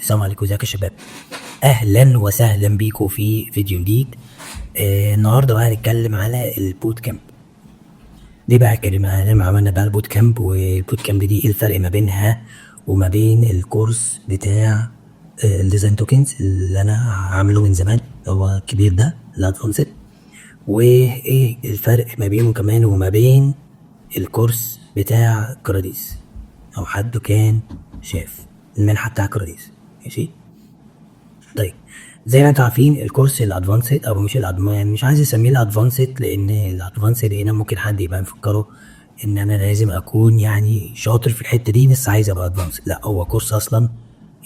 السلام عليكم، ازيك يا شباب؟ اهلا وسهلا بيكم في فيديو جديد. النهارده بقى هنتكلم على البوت كامب. دي بقى كلمة لما عملنا بقى البوت كامب، والبوت كامب دي ايه الفرق ما بينها وما بين الكورس بتاع الديزاين توكنز اللي انا عامله من زمان، هو الكبير ده الادفانسد، وايه الفرق ما بينه كمان وما بين الكورس بتاع كراديس، او حد كان شاف المنحة بتاع كراديس. ماشي، طيب زي ما انتوا عارفين الكورس الادفانسد او مش يعني مش عايز اسميه الادفانسد، لان الادفانسد هنا ممكن حد يبقى مفكره ان انا لازم اكون يعني شاطر في الحته دي بس عايز ابقى ادفانسد. لا، هو كورس اصلا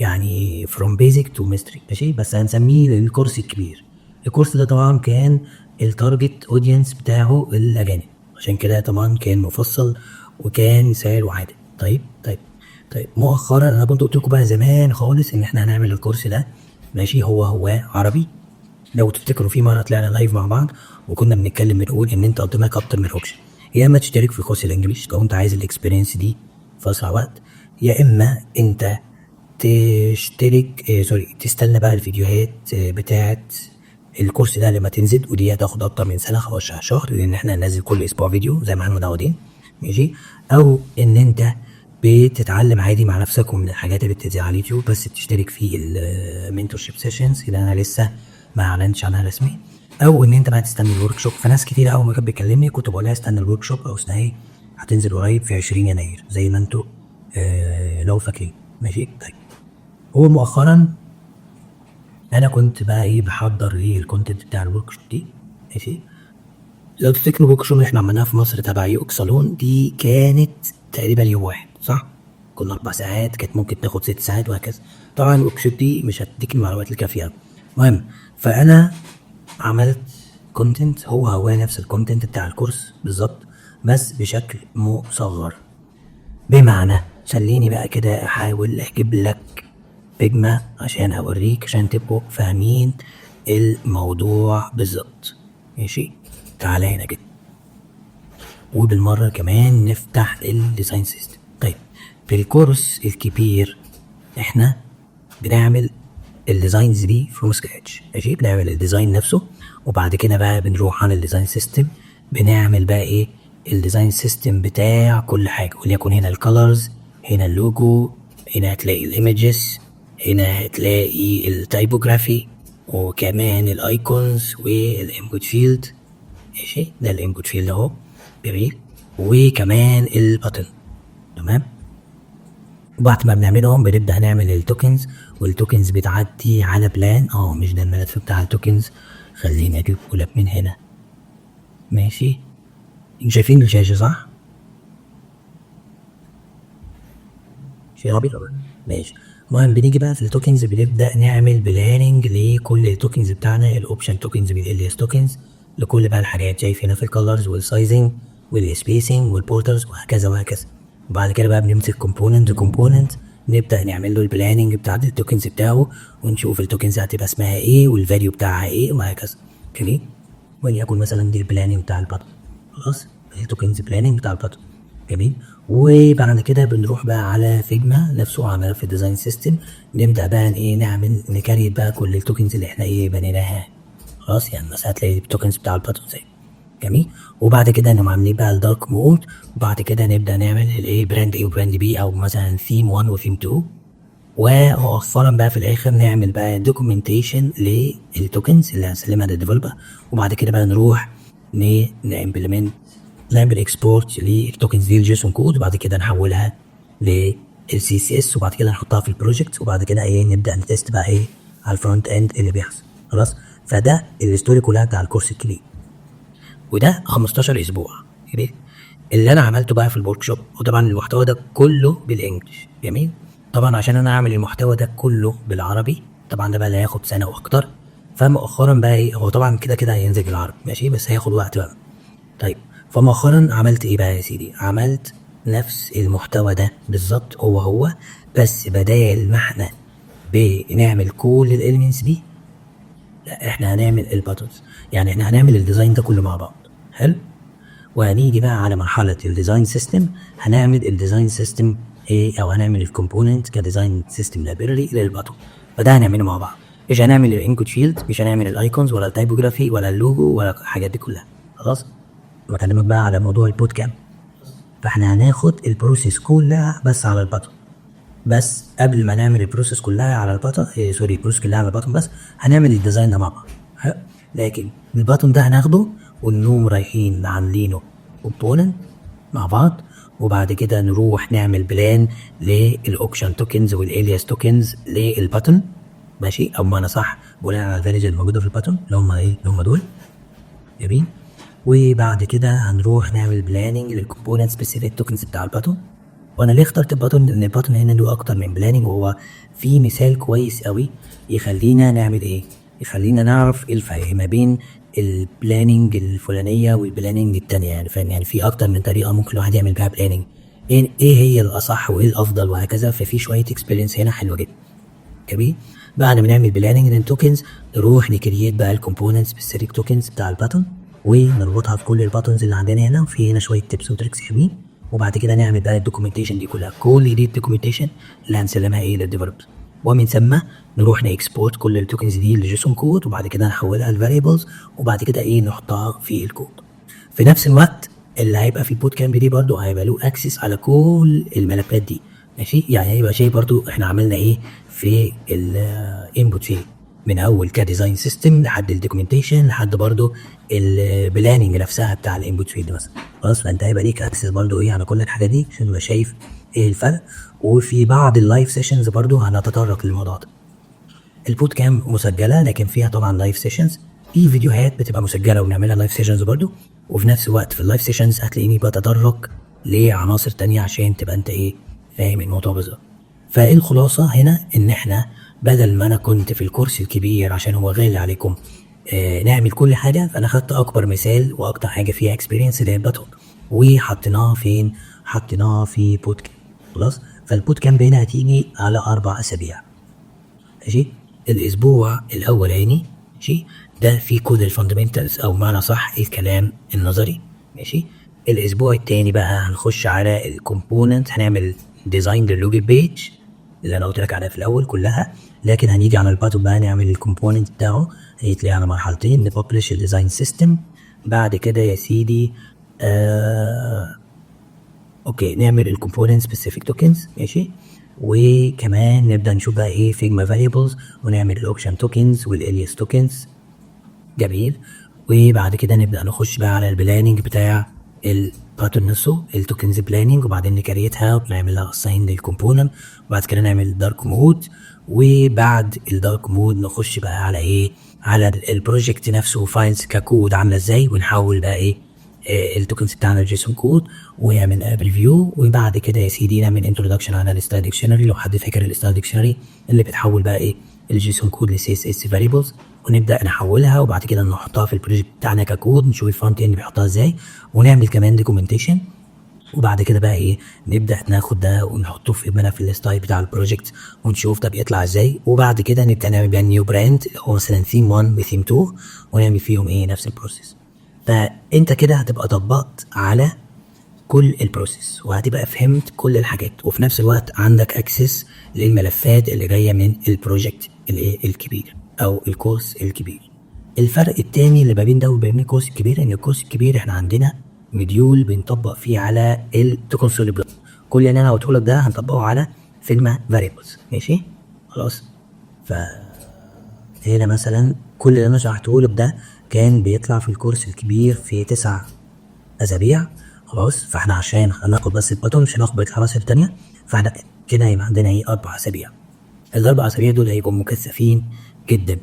يعني from basic to mystery. ماشي، بس هنسميه الكورس الكبير. الكورس ده طبعا كان التارجت اودينس بتاعه الاجانب، عشان كده طبعا كان مفصل وكان سعره عادل. طيب مؤخرا انا كنت قلت لكم بقى زمان خالص ان احنا هنعمل الكورس ده. ماشي، هو عربي. لو تفتكروا في مره طلعنا لايف مع بعض وكنا بنتكلم بنقول ان انت قدامك اكتر من اوبشن، يا اما تشترك في كورس الانجليش لو انت عايز الاكسبيرينس دي في اسرع وقت، يا اما انت تشترك تستنى بقى الفيديوهات بتاعت الكورس ده لما تنزل، ودي هتاخد اكتر من سنه 15 شهر لان احنا هننزل كل اسبوع فيديو زي ما احنا متعودين. ماشي، او ان انت بتتعلم عادي مع نفسك ومن الحاجات اللي بتنزل على اليوتيوب بس بتشترك في المنتورشيب سيشنز اللي انا لسه ما اعلنتش عنها رسمي، او ان انت بقى تستنى الورك شوب. فناس كتير اول ما كانت بتكلمني كنت بقول لها استنى الورك شوب او اسمها ايه، هتنزل قريب في 20 يناير زي ما انتوا لو فاكرين. ماشي، طيب هو مؤخرا انا كنت بقى ايه بحضر ايه الكونتنت بتاع الورك شوب دي. ماشي، لو تفتكروا الورك شوب اللي احنا عملناها في مصر تبع يو اكس صالون دي كانت تقريبا يوم واحد، صح؟ كنا 4 ساعات، كانت ممكن تاخد 6 ساعات وهكذا. طبعا الورك شوب دي مش هتديك المعلومات الكافيه. المهم، فانا عملت كونتنت هو نفس الكونتنت بتاع الكورس بالظبط بس بشكل مصغر. بمعنى خليني بقى كده احاول اجيب لك فيجما عشان اوريك عشان تبقوا فاهمين الموضوع بالظبط. ماشي، تعالى هنا كده وبالمرة كمان نفتح الديزاين سيستم. طيب في الكورس الكبير احنا بنعمل الديزاينز دي فروم سكراتش. ماشي، بنعمل الديزاين نفسه وبعد كده بقى بنروح على الديزاين سيستم بنعمل بقى ايه الديزاين سيستم بتاع كل حاجة، وليكن هنا الكالرز، هنا اللوجو، هنا هتلاقي الايمجز، هنا هتلاقي التايبوجرافي، وكمان الايكونز والانبوت فيلد. ماشي، ده الانبوت فيلد اهو جميل، وكمان الباتن. تمام، وبعد ما بنعملهم بنبدأ نعمل التوكنز، والتوكنز بتعدي على بلان. مش ده الملف بتاع التوكنز، خليني اجيبه لك من هنا. ماشي، شايفين الشاشة صح؟ شيء عبيط. ماشي، المهم بنيجي بقى في التوكنز بنبدأ نعمل بلاننج لكل التوكنز بتاعنا، الاوبشن توكنز بالالياس توكنز لكل بقى الحاجات شايفينها في الكالرز والسايزنج والسبيسنج والبوردرز وهكذا وهكذا. وبعد كده بقى بنمسك كومبوننت نبدأ نعمل له البلاننج بتاع التوكنز بتاعه ونشوف التوكنز هتبقى اسمها ايه والفاليو بتاعها ايه وهكذا. جميل، وليكن مثلا دي البلاننج بتاع البطن. خلاص، التوكنز بلاننج بتاع البطن. جميل، وبعد كده بنروح بقى على فيجما نفسه على في الديزاين سيستم، نبدأ بقى ايه نعمل نكريت بقى كل التوكنز اللي احنا ايه بنيناها. خلاص، يعني مثلا هتلاقي التوكنز بتاع البطن زي جميل. وبعد كده نقوم عاملين بقى الدارك مود، وبعد كده نبدا نعمل الايه براند ايه وبراند بي، او مثلا ثيم 1 وثيم 2، ومؤخرا بقى في الاخر نعمل بقى دوكيومنتيشن للتوكنز اللي هنسلمها للديفلوبر. وبعد كده بقى نروح نعمل اكسبورت للتوكنز دي الجيسون كود، وبعد كده نحولها للسي سي اس، وبعد كده نحطها في البروجكت، وبعد كده ايه نبدا نتست بقى ايه على الفرونت اند اللي بيحصل. خلاص، فده الستوري كلها بتاع الكورس الكبير، وده 15 اسبوع اللي انا عملته بقى في الورك شوب. وطبعا المحتوى ده كله بالانجلش. جميل، طبعا عشان انا اعمل المحتوى ده كله بالعربي طبعا ده بقى اللي هياخد سنه واكتر. فمؤخرا بقى ايه، هو طبعا كده هينزل بالعربي ماشي بس هياخد وقت بقى. طيب فمؤخرا عملت ايه بقى يا سيدي، عملت نفس المحتوى ده بالظبط هو بس بدال ما احنا بنعمل كل الاليمنتس دي، لا احنا هنعمل الباترنز. يعني احنا هنعمل الديزاين ده كله مع بعض. حلو، وهنيجي بقى على مرحله الديزاين سيستم، هنعمل الديزاين سيستم او هنعمل الكومبوننت كديزاين سيستم لايبراري للباتون. فده هنعمله مع بعض. مش هنعمل الانكود شيلد، مش هنعمل الايكونز ولا التايبوجرافي ولا اللوجو ولا الحاجات دي كلها. خلاص بكلمك بقى على موضوع البوت كامب. فاحنا هناخد البروسيس كلها بس على الباتون. بس قبل ما نعمل البروسيس كلها على الباتون البروسيس كلها على الباتون بس هنعمل الديزاين ده مع بعض. لكن الباتون ده هناخده ونقوم رايحين عاملينه كومبوننت مع بعض، وبعد كده نروح نعمل بلان للاوكشن توكنز والالياس توكنز للباتون. ماشي، او بمعنى صح بناء على الفاليوز الموجوده في الباتون اللي هم اللي هم دول. جميل. وبعد كده هنروح نعمل بلاننج للكومبوننت سبيسيفيك توكنز بتاع الباتون. وانا ليه اخترت الباتون؟ لان الباتون هنا له اكتر من بلاننج، وهو في مثال كويس قوي يخلينا نعمل ايه، يخلينا نعرف ايه الفرق ما بين البلاننج الفلانيه والبلاننج التانية. يعني فاهم، يعني في اكتر من طريقه ممكن الواحد يعمل بيها بلاننج، ايه هي الاصح وايه الافضل وهكذا. ففي شويه اكسبيرينس هنا حلوه جدا. جميل. بعد ما نعمل بلاننج للتوكنز نروح نكريت بقى الكومبوننت سبيسيفيك توكنز بتاع الباتون ونربطها في كل الباتونز اللي عندنا هنا. وفي هنا شويه تيبس وتريكس حلوين. وبعد كده نعمل بقى الدوكيومنتيشن دي كلها، كل دي الدوكيومنتيشن اللي هنسلمها ايه للديفلوبر. ومن ثم نروح نكسبورت كل التوكنز دي لجيسون كود، وبعد كده نحولها لفاريبلز، وبعد كده ايه نحطها في الكود. في نفس الوقت اللي هيبقى في البوت كامب دي برضو هيبقى له اكسس على كل الملفات دي. ماشي، يعني هيبقى شيء برضو احنا عملنا ايه في الانبوت فيه، من اول كديزاين سيستم لحد الدوكيومنتيشن لحد برضو البلاننج نفسها بتاع الانبوت فيه مثلا. خلاص، فانت هيبقى ليك اكسس برضو ايه على كل الحاجات دي عشان تبقى شايف ايه الفرق. وفي بعض اللايف سيشنز برضو هنتطرق للموضوع ده. البوت كامب مسجله لكن فيها طبعا لايف سيشنز، في فيديوهات بتبقى مسجله وبنعملها لايف سيشنز برضو. وفي نفس الوقت في اللايف سيشنز هتلاقيني بتطرق لعناصر تانية عشان تبقى انت ايه فاهم الموضوع بالظبط. فالخلاصه هنا ان احنا بدل ما انا كنت في الكورس الكبير عشان هو غالي عليكم نعمل كل حاجه، فانا خدت اكبر مثال واكتر حاجه فيها اكسبيرينس اللي هي الباتون، وحطيناها فين؟ حطيناها في بوت كامب. خلاص، فالبوت كامب هنا هتيجي على 4 أسابيع. ماشي، الاسبوع الاولاني ماشي ده فيه كل الفاندمنتالز او معنى صح الكلام النظري. ماشي، الاسبوع التاني بقى هنخش على الكومبوننت، هنعمل ديزاين للوجي بيج اللي انا قلت لك عليها في الاول كلها. لكن هنيجي على الباتون بقى نعمل الكومبوننت بتاعه، هيتلاقي على مرحلتين: نببلش الديزاين سيستم، بعد كده يا سيدي اوكي نعمل الكومبوننت سبيسيفيك توكنز. ماشي، وكمان نبدا نشوف بقى ايه فيجما فاريبلز، ونعمل الاوبشن توكنز والالياس توكنز. جميل. وبعد كده نبدا نخش بقى على البلاننج بتاع الباتون نفسه، التوكنز بلاننج، وبعدين نكريتها ونعمل لها اساين للكومبوننت، وبعد كده نعمل دارك مود. وبعد الدارك مود نخش بقى على ايه، على البروجكت نفسه فايلز ككود عامله ازاي، ونحول بقى ايه التوكنز بتاعنا الجيسون كود ويعمل ريفيو. وبعد كده يا سيدي نعمل انتروداكشن على الستايل ديكشنري، لو حد فاكر الستايل ديكشنري اللي بتحول بقى ايه الجيسون كود لسي اس اس فاريبلز، ونبدا نحولها وبعد كده نحطها في البروجكت بتاعنا ككود، نشوف الفرونت اند بيحطها ازاي، ونعمل كمان دوكيومنتيشن. وبعد كده بقى ايه نبدا ناخد ده ونحطه في ملف الستايل بتاع البروجكت ونشوف ده بيطلع ازاي. وبعد كده نبدا نعمل بقى نيو براند هو مثلا ثيم 1 وثيم 2 ونعمل فيهم ايه نفس البروسيس. فانت كده هتبقى طبقت على كل البروسيس وهتبقى فهمت كل الحاجات، وفي نفس الوقت عندك اكسس للملفات اللي جايه من البروجكت الكبير او الكورس الكبير. الفرق التاني اللي ما بين ده وبين الكورس الكبير ان الكورس الكبير احنا عندنا مديول بنطبق فيه على التوكنسول بلوك، كل اللي انا قلته لك ده هنطبقه على فيجما فاريبلز. ماشي خلاص. هنا مثلا كل اللي انا شرحته لك ده كان بيطلع في الكورس الكبير في 9 أسابيع. خلاص، فاحنا عشان هناخد بس الباتون مش هناخد العناصر التانية، فاحنا كده يبقى عندنا ايه 4 أسابيع. ال4 أسابيع دول هيبقوا مكثفين جدا.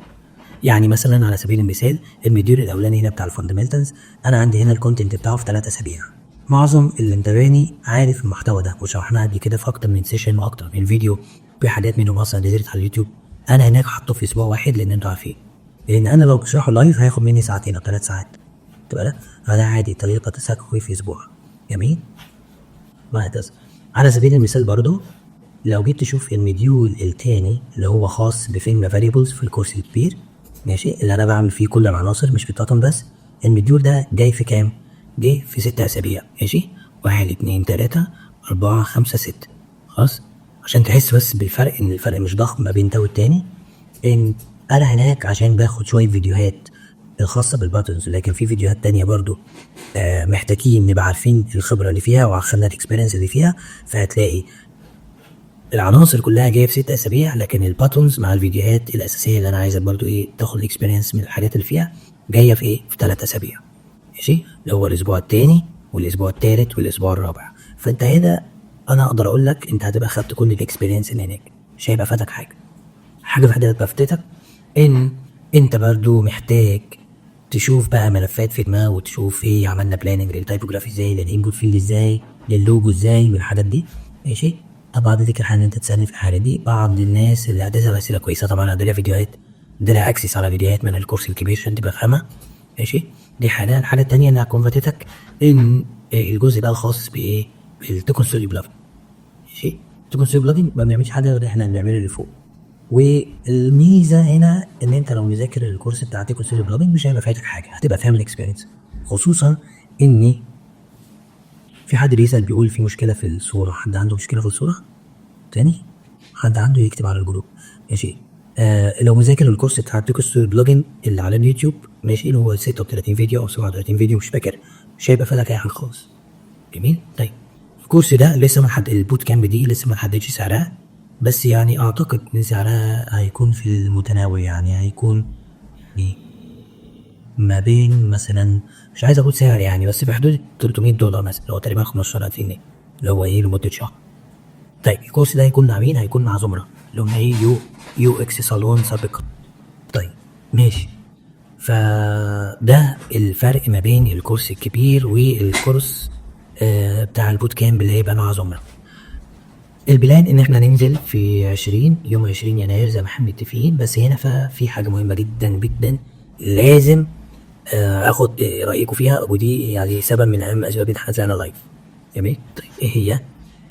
يعني مثلا على سبيل المثال المديول الاولاني هنا بتاع الفاندمنتالز انا عندي هنا الكونتنت بتاعه في 3 أسابيع. معظم اللي متابعني عارف المحتوى ده وشرحناه قبل كده في اكتر من سيشن واكتر من فيديو، في حاجات منهم اصلا نزلت على اليوتيوب. انا هناك حاطه في اسبوع واحد لان انتوا عارفين، لان انا لو بشرحه لايف هياخد مني 2 أو 3 ساعات تبقى فده عادي طريقه تسكوي في اسبوع. جميل. وهكذا. على سبيل المثال برضو لو جيت تشوف المديول التاني اللي هو خاص بفيجما فاريبلز في الكورس الكبير، ماشي، اللي انا بعمل فيه كل العناصر مش في الباتون بس، المديول ده جاي في كام؟ جاي في 6 أسابيع. ماشي، 1 2 3 4 5 6. خلاص، عشان تحس بس بالفرق، ان الفرق مش ضخم ما بين ده والتاني. ان انا هناك عشان باخد شويه فيديوهات الخاصه بالباترنز، لكن في فيديوهات تانية برضو محتاجين نبقى عارفين الخبره اللي فيها وعارفين الاكسبيرينس اللي فيها. فهتلاقي العناصر كلها جايه في 6 اسابيع، لكن الباترنز مع الفيديوهات الاساسيه اللي انا عايزك برضو تاخد الاكسبيرينس من الحاجات اللي فيها جايه في 3 اسابيع. ماشي، اللي هو الاسبوع التاني والاسبوع التالت والاسبوع الرابع. فانت هنا انا اقدر اقول لك انت هتبقى خدت كل الاكسبيرينس اللي هناك، مش هيبقى فاتك حاجه وحده هتبقى فاتتك، ان انت برضو محتاج تشوف بقى ملفات في دماغك، وتشوف عملنا بلاننج للتايبوجرافي ازاي، للانجوت فيلد ازاي، للوجو ازاي، والحاجات دي. ماشي، طبعا دي كده حاجه انت تسالني في الحاجه دي. بعض الناس اللي هتسال اسئله كويسه طبعا هديلها فيديوهات، هديلها اكسس على فيديوهات من الكورس الكبير عشان تبقى فاهمها. ماشي، دي حاجه. الحاجه التانيه انها هتكون فاتتك ان الجزء بقى الخاص بالتكون ستوديو بلجن. ماشي، التكون ستوديو بلجن ما بنعملش حاجه غير احنا بنعمله اللي فوق. والميزه هنا ان انت لو مذاكر الكورس بتاع تكون ستوديو بلجن مش هيبقى فايتك حاجه، هتبقى فاهم الاكسبيرينس. خصوصا ان في حد بيسال بيقول في مشكله في الصوره، حد عنده مشكله في الصوره تاني؟ حد عنده يكتب على الجروب. ماشي، لو مذاكر الكورس بتاع تكون ستوديو بلجن اللي على اليوتيوب، ماشي، اللي هو 36 فيديو او 37 فيديو مش فاكر، مش هيبقى فاتك اي حاجه خالص. جميل. طيب الكورس ده لسه البوت كامب دي لسه ما حددش سعرها، بس يعني اعتقد ان سعرها هيكون في المتناول، يعني هيكون ما بين مثلا، مش عايز اقول سعر يعني، بس في حدود $300 مثلا، اللي هو تقريبا 15,000 جنيه، اللي هو لمده شهر. طيب الكورس ده هيكون مع مين؟ هيكون مع زمرة اللي هم يو اكس صالون سابقا. طيب ماشي، فده الفرق ما بين الكورس الكبير والكورس بتاع البوت كامب اللي هيبقى مع زمرة. البلان ان احنا ننزل في يوم 20 يناير زي ما احنا متفقين. بس هنا ففي حاجه مهمه جدا جدا لازم اخد رايكم فيها، ودي يعني سبب من اهم اسباب حزانه لايف. جميل. طيب ايه هي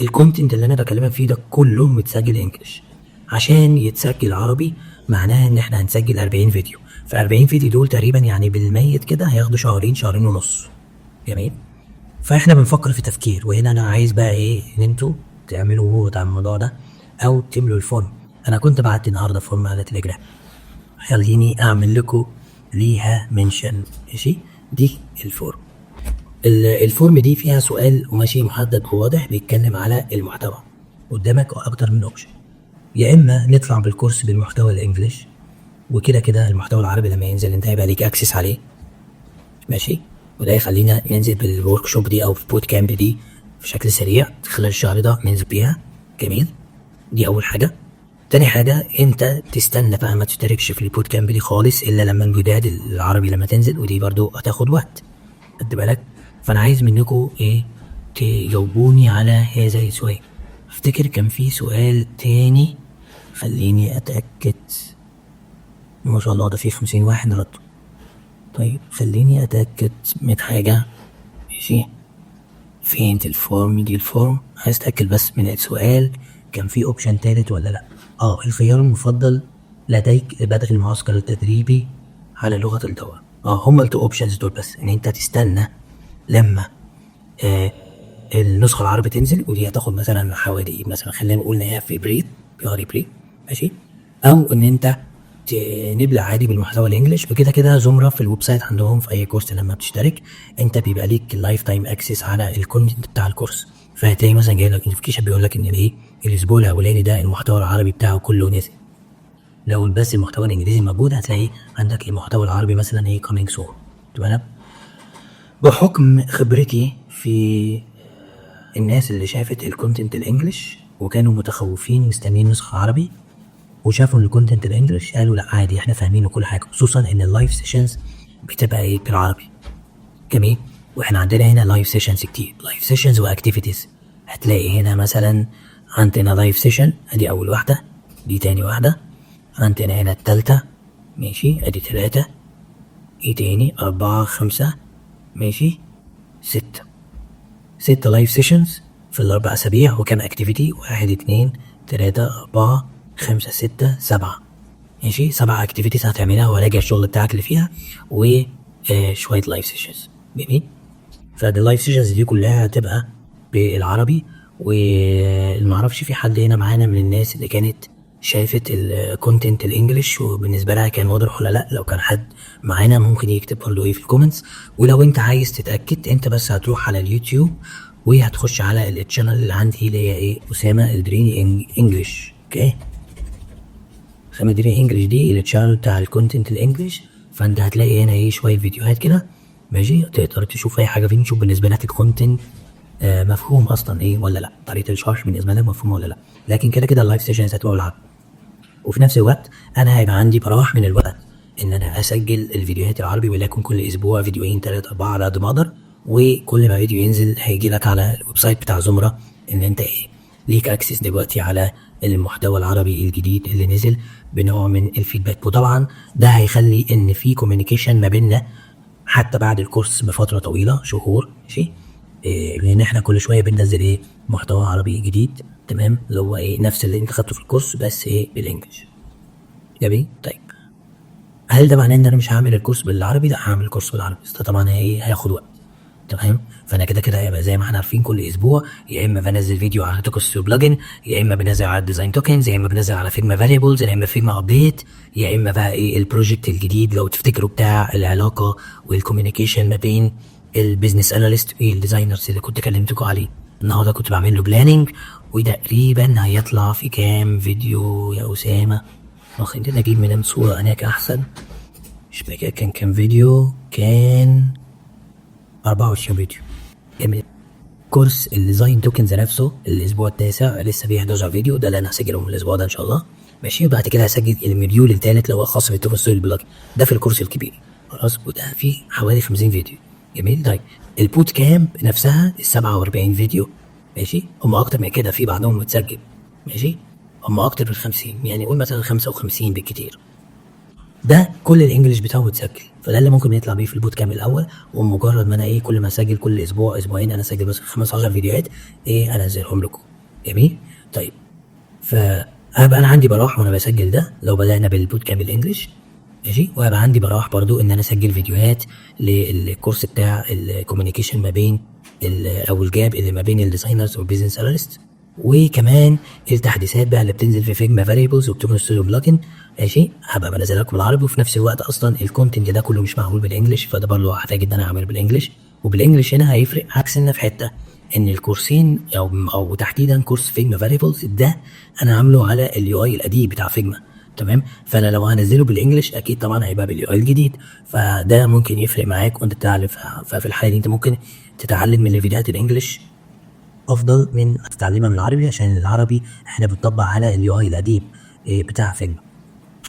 الكونتنت اللي انا بكلمك فيه ده؟ كله متسجل انجلش. عشان يتسجل عربي معناها ان احنا هنسجل 40 فيديو، ف 40 فيديو دول تقريبا يعني بالميت كده هياخدوا شهرين ونص. جميل. فاحنا بنفكر في تفكير، وهنا انا عايز بقى ان انتوا تعملوا ووت على الموضوع ده او تملوا الفورم. انا كنت بعت النهارده فورم على تليجرام، خليني اعمل لكم ليها منشن. ماشي، دي الفورم دي فيها سؤال وماشي محدد وواضح بيتكلم على المحتوى. قدامك اكتر من اوبشن، يا اما نطلع بالكورس بالمحتوى الانجليش، وكده كده المحتوى العربي لما ينزل انت هيبقى ليك اكسس عليه. ماشي، وده يخلينا ننزل بالورك شوب دي او البوت كامب دي في شكل سريع خلال الشهر ده ننزل بيها. جميل، دي اول حاجه. تاني حاجه انت تستنى بقى ما تشتركش في البوت كامب دي خالص الا لما الجداد العربي لما تنزل، ودي برضو هتاخد وقت، خد بالك. فانا عايز منكم تجاوبوني على هذا السؤال. افتكر كان في سؤال تاني، خليني اتاكد. ما شاء الله ده في 50 واحد رد. طيب خليني اتاكد من حاجه. ماشي، فين الفورم؟ دي الفورم. عايز اتاكد بس من السؤال كان في اوبشن تالت ولا لا. الخيار المفضل لديك بدء المعسكر التدريبي على لغه الدواء. هما التو اوبشنز دول، بس ان انت تستنى لما النسخه العربي تنزل، ودي هتاخد مثلا حوالي مثلا خلينا نقول ان هي في ابريل، شهر ابريل. ماشي، او ان انت نبلع عادي بالمحتوى الانجليش. وكده كده زمرة في الويب سايت عندهم في اي كورس لما بتشترك انت بيبقى ليك اللايف تايم اكسس على الكونتنت بتاع الكورس. فهتلاقي مثلا جاي لك نوتيفيكيشن بيقول لك ان الاسبوع الاولاني ده المحتوى العربي بتاعه كله نزل. لو بس المحتوى الانجليزي موجود هتلاقي عندك المحتوى العربي مثلا كامينج سون. تمام. بحكم خبرتي في الناس اللي شافت الكونتنت الانجليش وكانوا متخوفين مستنيين نسخه عربي، وشافوا الكونتنت الانجليش قالوا لا عادي احنا فاهمين كل حاجه، خصوصا ان اللايف سيشنز بتبقى بالعربي. جميل. واحنا عندنا هنا لايف سيشنز كتير، لايف سيشنز واكتيفيتيز. هتلاقي هنا مثلا عندنا لايف سيشن، ادي اول واحده، دي تاني واحده، عندنا هنا التالتة، ماشي، ادي 3، تاني 4 5، ماشي، 6 لايف سيشنز في ال4 اسابيع. وكام اكتيفيتي؟ 1 2 3 4 5 6 7. ماشي، 7 اكتيفيتيز هتعملها وراجع الشغل بتاعك اللي فيها وشويه لايف سيشنز. جميل. فاللايف سيشنز دي كلها هتبقى بالعربي، ومعرفش في حد هنا معانا من الناس اللي كانت شافت الكونتنت الانجليش وبالنسبه لها كان واضح ولا لا. لو كان حد معانا ممكن يكتب برضه ايه في الكومنتس. ولو انت عايز تتاكد انت بس هتروح على اليوتيوب وهتخش على التشانل اللي عندي اللي هي ايه اسامه الدريني انجلش. اوكي اسامه الدريني انجلش دي التشانل بتاع الكونتنت الانجليش. فانت هتلاقي هنا ايه شويه فيديوهات كده ماشي تقدر تشوف اي حاجه فين تشوف بالنسبه لك الكونتنت مفهوم اصلا ايه ولا لا. طريقه الشرح بالنسبه لك مفهومه ولا لا. لكن كده كده اللايف سيشنز هتبقى بالعربي. وفي نفس الوقت انا هيبقى عندي براح من الوقت ان انا اسجل الفيديوهات العربي وليكن كل اسبوع فيديوهين 3 4 على قد ما اقدر. وكل ما فيديو ينزل هيجي لك على الويب سايت بتاع زمرة ان انت ايه ليك اكسس دلوقتي على المحتوى العربي الجديد اللي نزل بنوع من الفيدباك. وطبعا ده هيخلي ان في كوميونيكيشن ما بيننا حتى بعد الكورس بفتره طويله شهور ماشي. لان احنا كل شويه بننزل ايه محتوى عربي جديد تمام اللي هو ايه نفس اللي انت خدته في الكورس بس ايه بالانجلش. جميل. طيب هل ده معناه ان انا مش هعمل الكورس بالعربي؟ لا هعمل الكورس بالعربي بس ده طبعا ايه هياخد وقت تمام. فانا كده كده هيبقى زي ما احنا عارفين كل اسبوع يا اما بنزل فيديو على توكن بلجن يا اما بنزل على الديزاين توكنز يا اما بنزل على فيجما فاريبلز يا اما فيجما ابديت يا اما بقى ايه البروجكت الجديد لو تفتكروا بتاع العلاقه والكوميونيكيشن ما بين البيزنس اناليست والديزاينرز اللي كنت كلمتكم عليه. النهارده كنت بعمل له بلاننج وتقريبا هيطلع في كام فيديو يا اسامه. خلينا نجيب من صوره هناك احسن. مش فاكر كان كام فيديو. كان 24 فيديو. جميل. كورس الديزاين توكنز نفسه الاسبوع التاسع لسه فيه 11 فيديو ده اللي انا هسجله من الاسبوع ده ان شاء الله ماشي. وبعد كده هسجل المديول الثالث اللي هو خاص بالتوكن بلجن ده في الكورس الكبير خلاص. وده فيه حوالي 50 فيديو. جميل. طيب البوت كامب نفسها ال 47 فيديو ماشي. هم اكتر من كده في بعضهم متسجل ماشي. هم اكتر من 50 يعني قول مثلا 55 بالكتير. ده كل الانجليش بتاعه متسجل فده اللي ممكن نطلع بيه في البوت كامب الاول. ومجرد ما انا ايه كل ما اسجل كل اسبوع اسبوعين انا اسجل بس 15 فيديوهات ايه انزلهم لكم. جميل. طيب فهبقى انا عندي براح وانا بسجل ده لو بدانا بالبوت كامب الانجليش ماشي. وهيبقى عندي براح برضو ان انا اسجل فيديوهات للكورس بتاع الكوميونيكيشن ما بين او الجاب اللي ما بين الديزاينرز والبيزنس اناليست. وكمان التحديثات بقى اللي بتنزل في فيجما فاريبلز وبتكون ستوديو بلجن ماشي. هبقى بنزلها لكم بالعربي وفي نفس الوقت اصلا الكونتنت ده كله مش معمول بالانجلش فده برضه هحتاج ان انا اعمل بالانجلش. وبالانجلش هنا هيفرق عكس ان في حته ان الكورسين او تحديدا كورس فيجما فاريبلز ده انا عامله على اليو اي القديم بتاع فيجما تمام. فانا لو هنزله بالانجلش اكيد طبعا هيبقى باليو اي الجديد فده ممكن يفرق معاك وانت تتعلم. ففي الحاله دي انت ممكن تتعلم من الفيديوهات الانجلش افضل من تتعلمها من العربي عشان العربي احنا بنطبق على اليو اي القديم بتاع فيجما.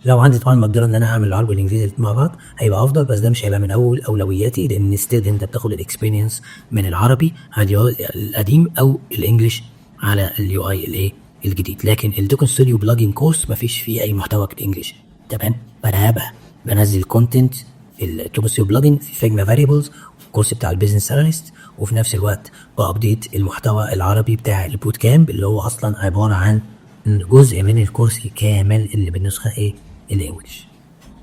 لو عندي طبعا مقدره ان انا اعمل العربي والانجليزي مع بعض هيبقى افضل بس ده مش هيبقى من اول اولوياتي لان ستيل انت بتاخد الاكسبيرينس من العربي على اليو اي القديم او الانجليش على اليو اي الايه الجديد. لكن التوكن ستوديو بلجن كورس مفيش فيه اي محتوى بالانجليش تمام. فانا هبقى بنزل كونتنت في التوكن ستوديو بلجن في فيجما فاريبلز الكورس بتاع البيزنس اناليست وفي نفس الوقت بابديت المحتوى العربي بتاع البوت كامب اللي هو اصلا عباره عن جزء من الكورس كامل اللي بالنسخه ايه الانجليش.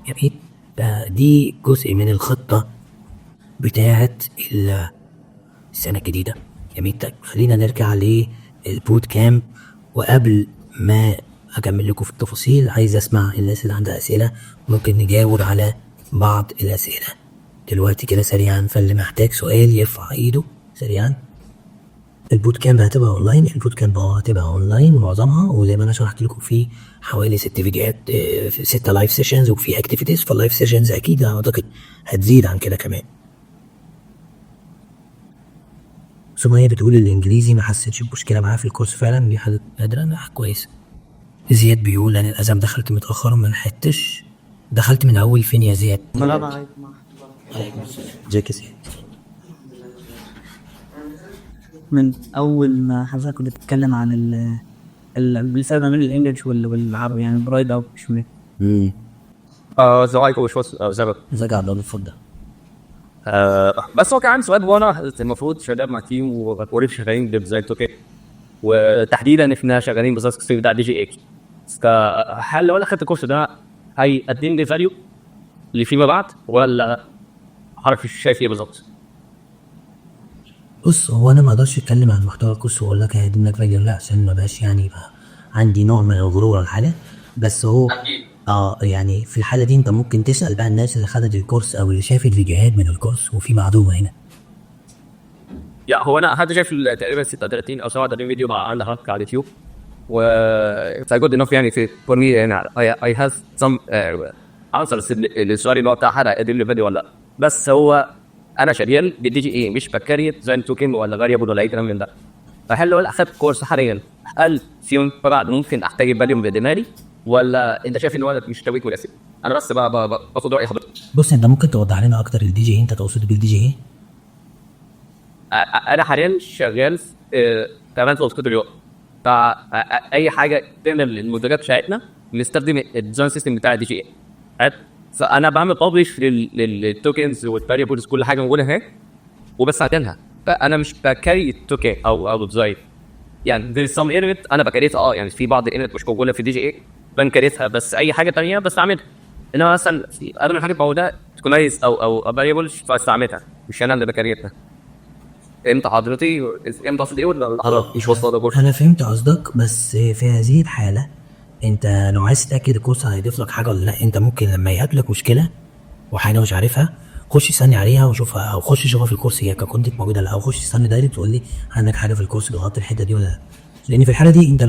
جميل. فدي جزء من الخطه بتاعه السنه الجديده. جميل. طيب خلينا نرجع للبوت كامب. وقبل ما اكمل لكم في التفاصيل عايز اسمع الناس اللي عندها اسئله ممكن نجاوب على بعض الاسئله دلوقتي كده سريعا. فاللي محتاج سؤال يرفع ايده سريعا. البوت كامب هتبقى اونلاين. البوت كامب هتبقى اونلاين معظمها وزي ما انا شرحت لكم في حوالي 6 فيديوهات 6 لايف سيشنز وفي اكتيفيتيز. فاللايف سيشنز اكيد اعتقد هتزيد عن كده كمان. سمية بتقول الانجليزي ما حسيتش بمشكله معاه في الكورس فعلا دي حاجه نادره. انا كويس. زياد بيقول انا الازم دخلت متاخر وما لحقتش. دخلت من اول فين يا زياد؟ ازيك يا زياد؟ من اول ما حضرتك كنت بتتكلم عن الفرق بين الانجليش والعربي يعني برايد او شويه. ازيك وش زبق ازيك يا عبد الله اتفضل. بس هو كان عندي سؤال. هو انا المفروض شغال مع تيم ووريف شغالين بديزاين توكن وتحديدا احنا شغالين بزاس كتير بتاع دي جي اكس. هل لو انا اخدت الكورس ده هيقدم لي فاليو اللي فيما بعد ولا عارف شايف ايه بالظبط؟ بص، هو انا ما اقدرش اتكلم عن محتوى الكورس واقول لك هيقدم لك فاليو لا، عشان ما بقاش يعني يبقى عندي نوع من الغرور الحالة. بس هو يعني في الحالة دي انت ممكن تسأل بقى الناس اللي خدت الكورس او اللي شافت فيديوهات من الكورس، وفي معلومة هنا. يا هو انا حد شايف تقريبا 36 او 37 فيديو مع عندها على اليوتيوب، و it's good enough يعني في for me يعني I have some answers للسؤال اللي هو بتاع حد هيقدم لي فيديو ولا لا. بس هو انا شغال بالدي جي اي، مش بكريت زي توكن ولا فاريبل ولا اي كلام من ده. فهل لو اخدت كورس حاليا هل فيهم بعد ممكن احتاج فاليو بدماغي، ولا انت شايف ان هو مش تويك مناسب؟ انا بس باخد راي حضرتك. بص، انت ممكن توضح لنا اكتر الدي جي انت تقصد بالدي جي ايه؟ انا حاليا شغال كمان في استوديو، فاي حاجه تعمل المنتجات بتاعتنا بنستخدم الديزاين سيستم بتاع دي جي اي. فانا بعمل ببلش للتوكنز والفاريبلز، كل حاجه موجوده هناك وبس عدلها. فانا مش بكري التوكن او ديزاين، يعني there is some element انا بكريتها يعني في بعض الانت مش موجوده في دي جي اي بنكريتها، بس اي حاجه تانية بس اعملها. انما مثلا في اغلب الحاجات موجوده تكونايز او فاريبلز فاستعملها، مش انا اللي بكريتها. فهمت حضرتي؟ فهمت قصدي ايه ولا حضرتك مش واصله لك؟ انا فهمت قصدك، بس في هذه الحالة انت لو عايز تتاكد الكورس هيضيف لك حاجه ولا لا، انت ممكن لما يقابلك مشكله وحاجه مش عارفها خش استني عليها وشوفها، او خش شوفها في الكورس هي ككونتنت موجوده لا، او خش استني دايركت تقول لي عندك حاجه في الكورس بتغطي الحته دي ولا لا. لان في الحاله دي انت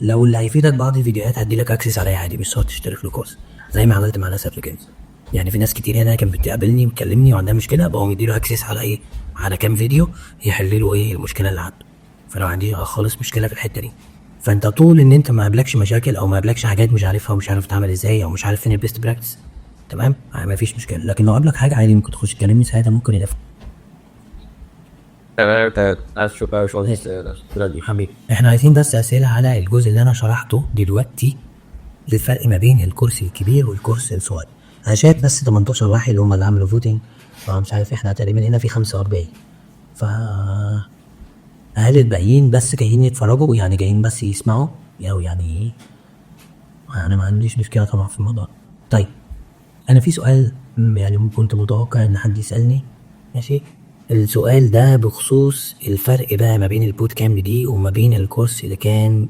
لو اللي هيفيدك بعض الفيديوهات هدي لك اكسس عليها عادي، مش شرط تشترك في الكورس زي ما عملت مع ناس قبل كده. يعني في ناس كتير هنا كانت بتقابلني وتكلمني وعندها مشكله بقوا يديله اكسس على ايه، على كام فيديو يحل له ايه المشكله اللي عنده. فلو عندي خالص مشكله في الحته دي، فانت طول ان انت ما قابلكش مشاكل او ما قابلكش حاجات مش عارفها ومش عارف تعمل ازاي او مش عارف فين البيست براكتس، تمام ما فيش مشكله. لكن لو قابلك حاجه عادي ممكن تخش تكلمني ساعتها، ممكن يدفع. تمام. شكرا حبيبي. احنا عايزين بس اسئله على الجزء اللي انا شرحته دلوقتي، الفرق ما بين الكورس الكبير والكورس الصغير. انا شايف بس 18 واحد اللي هم اللي عملوا فوتنج، فمش عارف احنا تقريبا هنا في 45. ف هل الباقيين بس جايين يتفرجوا يعني جايين بس يسمعوا او يعني ايه؟ انا ما عنديش مشكله طبعا في الموضوع. طيب انا في سؤال يعني كنت متوقع ان حد يسالني، ماشي؟ السؤال ده بخصوص الفرق بقى ما بين البوت كامب دي وما بين الكورس اللي كان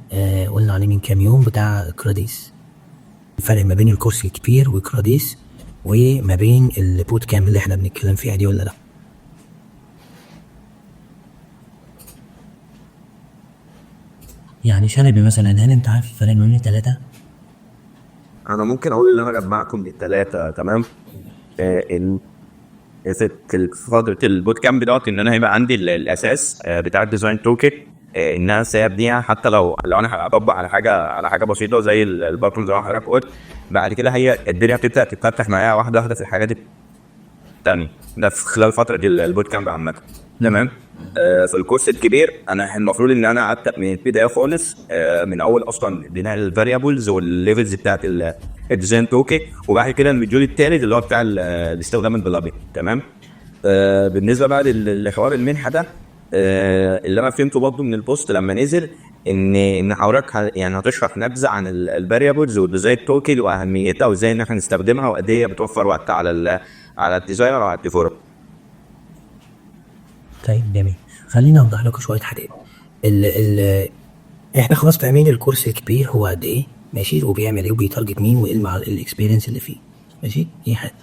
قلنا عليه من كام يوم بتاع كراديس. الفرق ما بين الكورس الكبير وكراديس وما بين البوت كامب اللي احنا بنتكلم فيها دي ولا لا؟ يعني شلبي مثلا، هل انت عارف الفرق ما بين الثلاثه؟ انا ممكن اقول ان انا جمعكم للثلاثه. تمام. فترة البوت كامب دوت ان انا هيبقى عندي الاساس بتاع الديزاين توكن، ان انا سابنيها حتى لو انا هطبق على حاجه بسيطه زي الباترن زي ما حضرتك قلت. بعد كده هي الدنيا بتبدا تتفتح معايا واحده واحده في الحاجات الثانيه ده في خلال فتره البوت كامب عامه. تمام. في الكورس الكبير انا المفروض ان انا قعدت من البدايه خالص، من اول اصلا بناء الفاريبلز والليفلز بتاعت الديزاين توكن، وبعد كده المديول الثالث اللي هو بتاع الاستخدام البلابي. تمام. بالنسبه بقى لحوار المنحه ده، اللي انا فهمته برضه من البوست لما نزل ان حضرتك يعني هتشرح نبذه عن الفاريبلز والديزاين توكن واهميتها وازاي ان احنا نستخدمها وقد ايه بتوفر وقت على الديزاينر او على الديفلوبر. طيب جميل، خليني اوضح لكم شويه حاجات. احنا خلاص فاهمين الكورس الكبير هو قد ايه، ماشي، وبيعمل ايه وبيتارجت مين وايه مع الاكسبيرينس اللي فيه، ماشي. دي حاجه.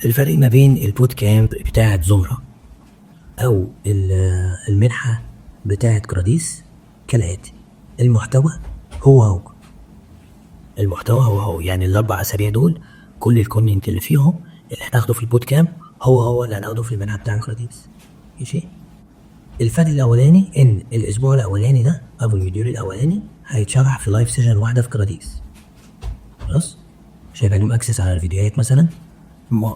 الفرق ما بين البوت كامب بتاعه زمره او المنحه بتاعه كراديس كالاتي: المحتوى هو يعني الاربع اسابيع دول كل الكونتنت اللي فيهم اللي هناخده في البوت كامب هو اللي هناخده في المنحه بتاع كراديس، ماشي. الفرق الاولاني ان الاسبوع الاولاني ده او المديول الاولاني هيتشرح في لايف سيشن واحده في كراديس، خلاص. مش هيبقى لهم اكسس على الفيديوهات مثلا،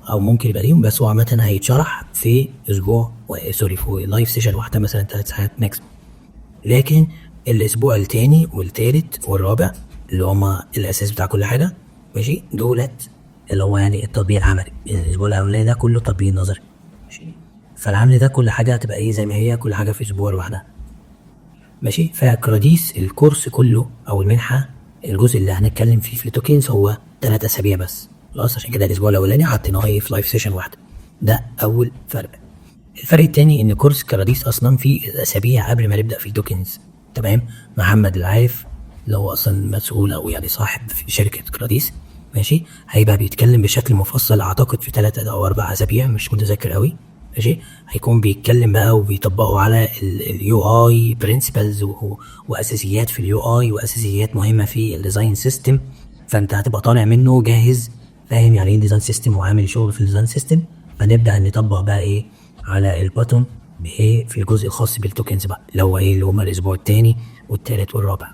او ممكن يبقى ليهم، بس هو عامه هيتشرح في اسبوع في لايف سيشن واحده مثلا 3 ساعات ماكس. لكن الاسبوع الثاني والثالث والرابع اللي هما الاساس بتاع كل حاجه، ماشي، دولت اللي هو يعني التطبيق العملي. الاسبوع الاولاني ده كله تطبيق نظري، ماشي. فالعمل ده كل حاجه هتبقى ايه زي ما هي، كل حاجه في اسبوع لوحدها، ماشي. فكراديس الكورس كله او المنحه الجزء اللي هنتكلم فيه في التوكنز هو 3 اسابيع بس، خلاص. عشان كده الاسبوع الاولاني حطيناه في لايف سيشن واحده. ده اول فرق. الفرق التاني ان كورس كراديس اصلا في اسابيع قبل ما نبدا في توكنز. تمام. محمد العارف اللي هو اصلا مسؤول او يعني صاحب في شركه كراديس ماشي هيبقى بيتكلم بشكل مفصل اعتقد في 3 أو 4 اسابيع مش متذكر قوي ماشي. هيكون بيتكلم بقى وبيطبقوا على اليو اي برنسبلز واساسيات في اليو اي واساسيات مهمه في الديزاين سيستم. فانت هتبقى طالع منه جاهز فاهم يعني ايه ديزاين سيستم وعامل شغل في الديزاين سيستم. فنبدا نطبق بقى ايه على الباتون بايه في الجزء الخاص بالتوكنز بقى اللي هو ايه اللي هم الاسبوع الثاني والثالث والرابع.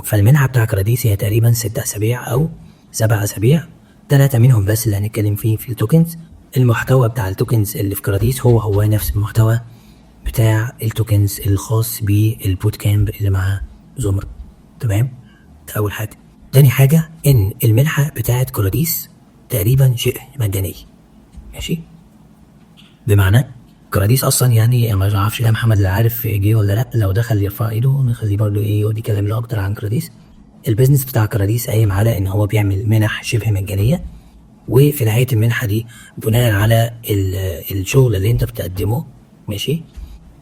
فالمنحه بتاع كراديس هي تقريبا 6 أسابيع او 7 أسابيع 3 منهم بس اللي هنتكلم فيه في التوكنز. المحتوى بتاع التوكنز اللي في كراديس هو نفس المحتوى بتاع التوكنز الخاص بالبوت كامب اللي مع زمر. تمام. ده اول حاجه. تاني حاجه ان المنحه بتاعت كراديس تقريبا شيء مجاني ماشي. بمعنى كراديس اصلا يعني ما اعرفش ده محمد اللي عارف جه ولا لا. لو دخل يرفع ايده نخليه برضه ايه يقعد يتكلم له اكتر عن كراديس. البيزنس بتاع كراديس قايم على ان هو بيعمل منح شبه مجانيه وفي نهايه المنحه دي بناء على الشغل اللي انت بتقدمه ماشي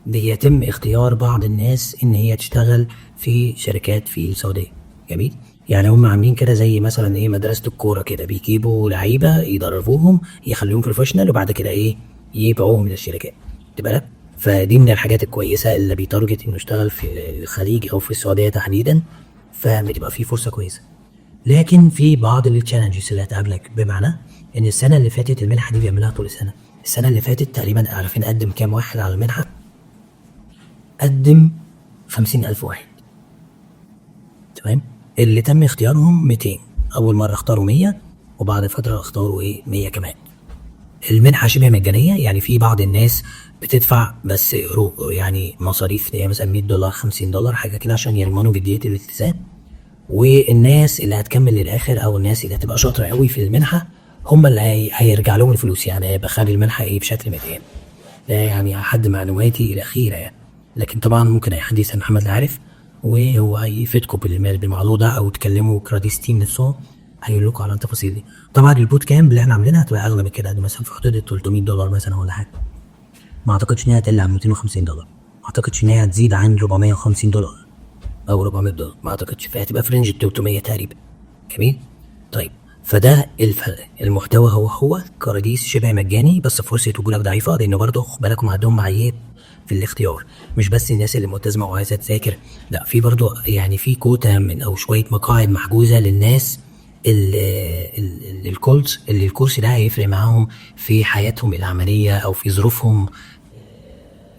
بيتم اختيار بعض الناس ان هي تشتغل في شركات في السعوديه. جميل. يعني هم عاملين كده زي مثلا ايه مدرسه الكوره كده بيجيبوا لعيبه يدربوهم يخليهم بروفيشنال وبعد كده ايه يبيعوهم للشركات. تبقى فدي من الحاجات الكويسه اللي بيتارجت انه يشتغل في الخليج او في السعوديه تحديدا فبتبقى فيه فرصه كويسه. لكن في بعض التشالنجز اللي هتقابلك بمعنى ان السنه اللي فاتت المنحه دي بيعملها طول السنه اللي فاتت تقريبا عارفين قدم كام واحد على المنحه؟ قدم 50,000 واحد. تمام. اللي تم اختيارهم 200. اول مره اختاروا 100 وبعد فتره اختاروا 100 كمان. المنحه شبه مجانيه يعني في بعض الناس بتدفع بس يعني مصاريف هي مثلا $100 $50 حاجه كده عشان يضمنوا جديه الالتزام. والناس اللي هتكمل للاخر او الناس اللي هتبقى شاطره قوي في المنحه هم اللي هيرجع لهم الفلوس يعني هيبقى خارج المنحه بشكل مجاني. ده يعني حد معلوماتي الاخيره يعني. لكن طبعا ممكن اي حد يسال محمد العارف وهو هيفيدكم بالموضوع ده او تكلموا كراديس تيم نفسهم هيقول لكم على التفاصيل دي. طبعا البوت كامب اللي احنا عاملينها هتبقى اغلى من كده مثلا في حدود $300 مثلا ولا حاجه. ما اعتقدش ان هي هتقل عن $250. ما اعتقدش ان هي هتزيد عن $450 او $400 ما اعتقدش. فهتبقى في رينج 300 تقريبا. جميل. طيب فده الفرق. المحتوى هو كراديس شبه مجاني بس فرصه وجودك ضعيفه لانه برضه خد بالكم عندهم معايير في الاختيار. مش بس الناس اللي ملتزمه وعايزه تذاكر لا في برضه يعني في كوتا من او شويه مقاعد محجوزه للناس الكورس ده هيفرق معاهم في حياتهم العمليه او في ظروفهم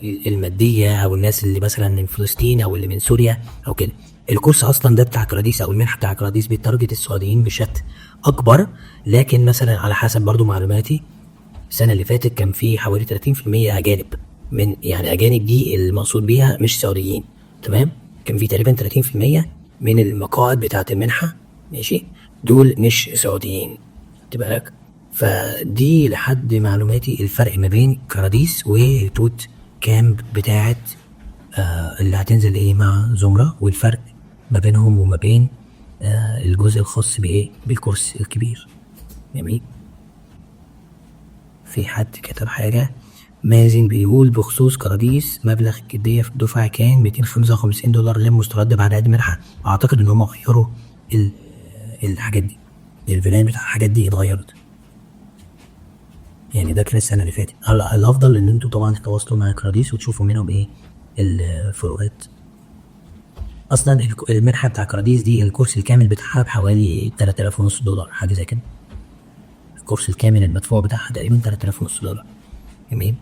الماديه او الناس اللي مثلا من فلسطين او اللي من سوريا او كده. الكورس اصلا ده بتاع كراديس او المنحه بتاع كراديس بيتارجت السعوديين بشكل اكبر. لكن مثلا على حسب برضو معلوماتي السنه اللي فاتت كان في حوالي 30% اجانب من يعني اجانب دي المقصود بيها مش سعوديين. تمام. كان في تقريبا 30% من المقاعد بتاعه المنحه ماشي دول مش سعوديين. تبقى لك فدي لحد معلوماتي الفرق ما بين كراديس والبوت كامب بتاعت اللي هتنزل مع زمرة والفرق ما بينهم وما بين الجزء الخاص بالكورس الكبير. جميل. في حد كتب حاجة مازن بيقول بخصوص كراديس مبلغ الجدية في الدفعة كان $255 للمسترد بعد عقد منحة. اعتقد ان هم غيروا الحاجات دي الفلان بتاع الحاجات دي اتغيرت يعني ده كان السنة اللي فاتت. الافضل ان انتوا طبعا تتواصلوا مع كراديس وتشوفوا منهم الفروقات. اصلا المنحة بتاع كراديس دي الكورس الكامل بتاعها بحوالي $3,500 حاجة زي كده. الكورس الكامل المدفوع بتاعها تقريبا $3,500. جميل.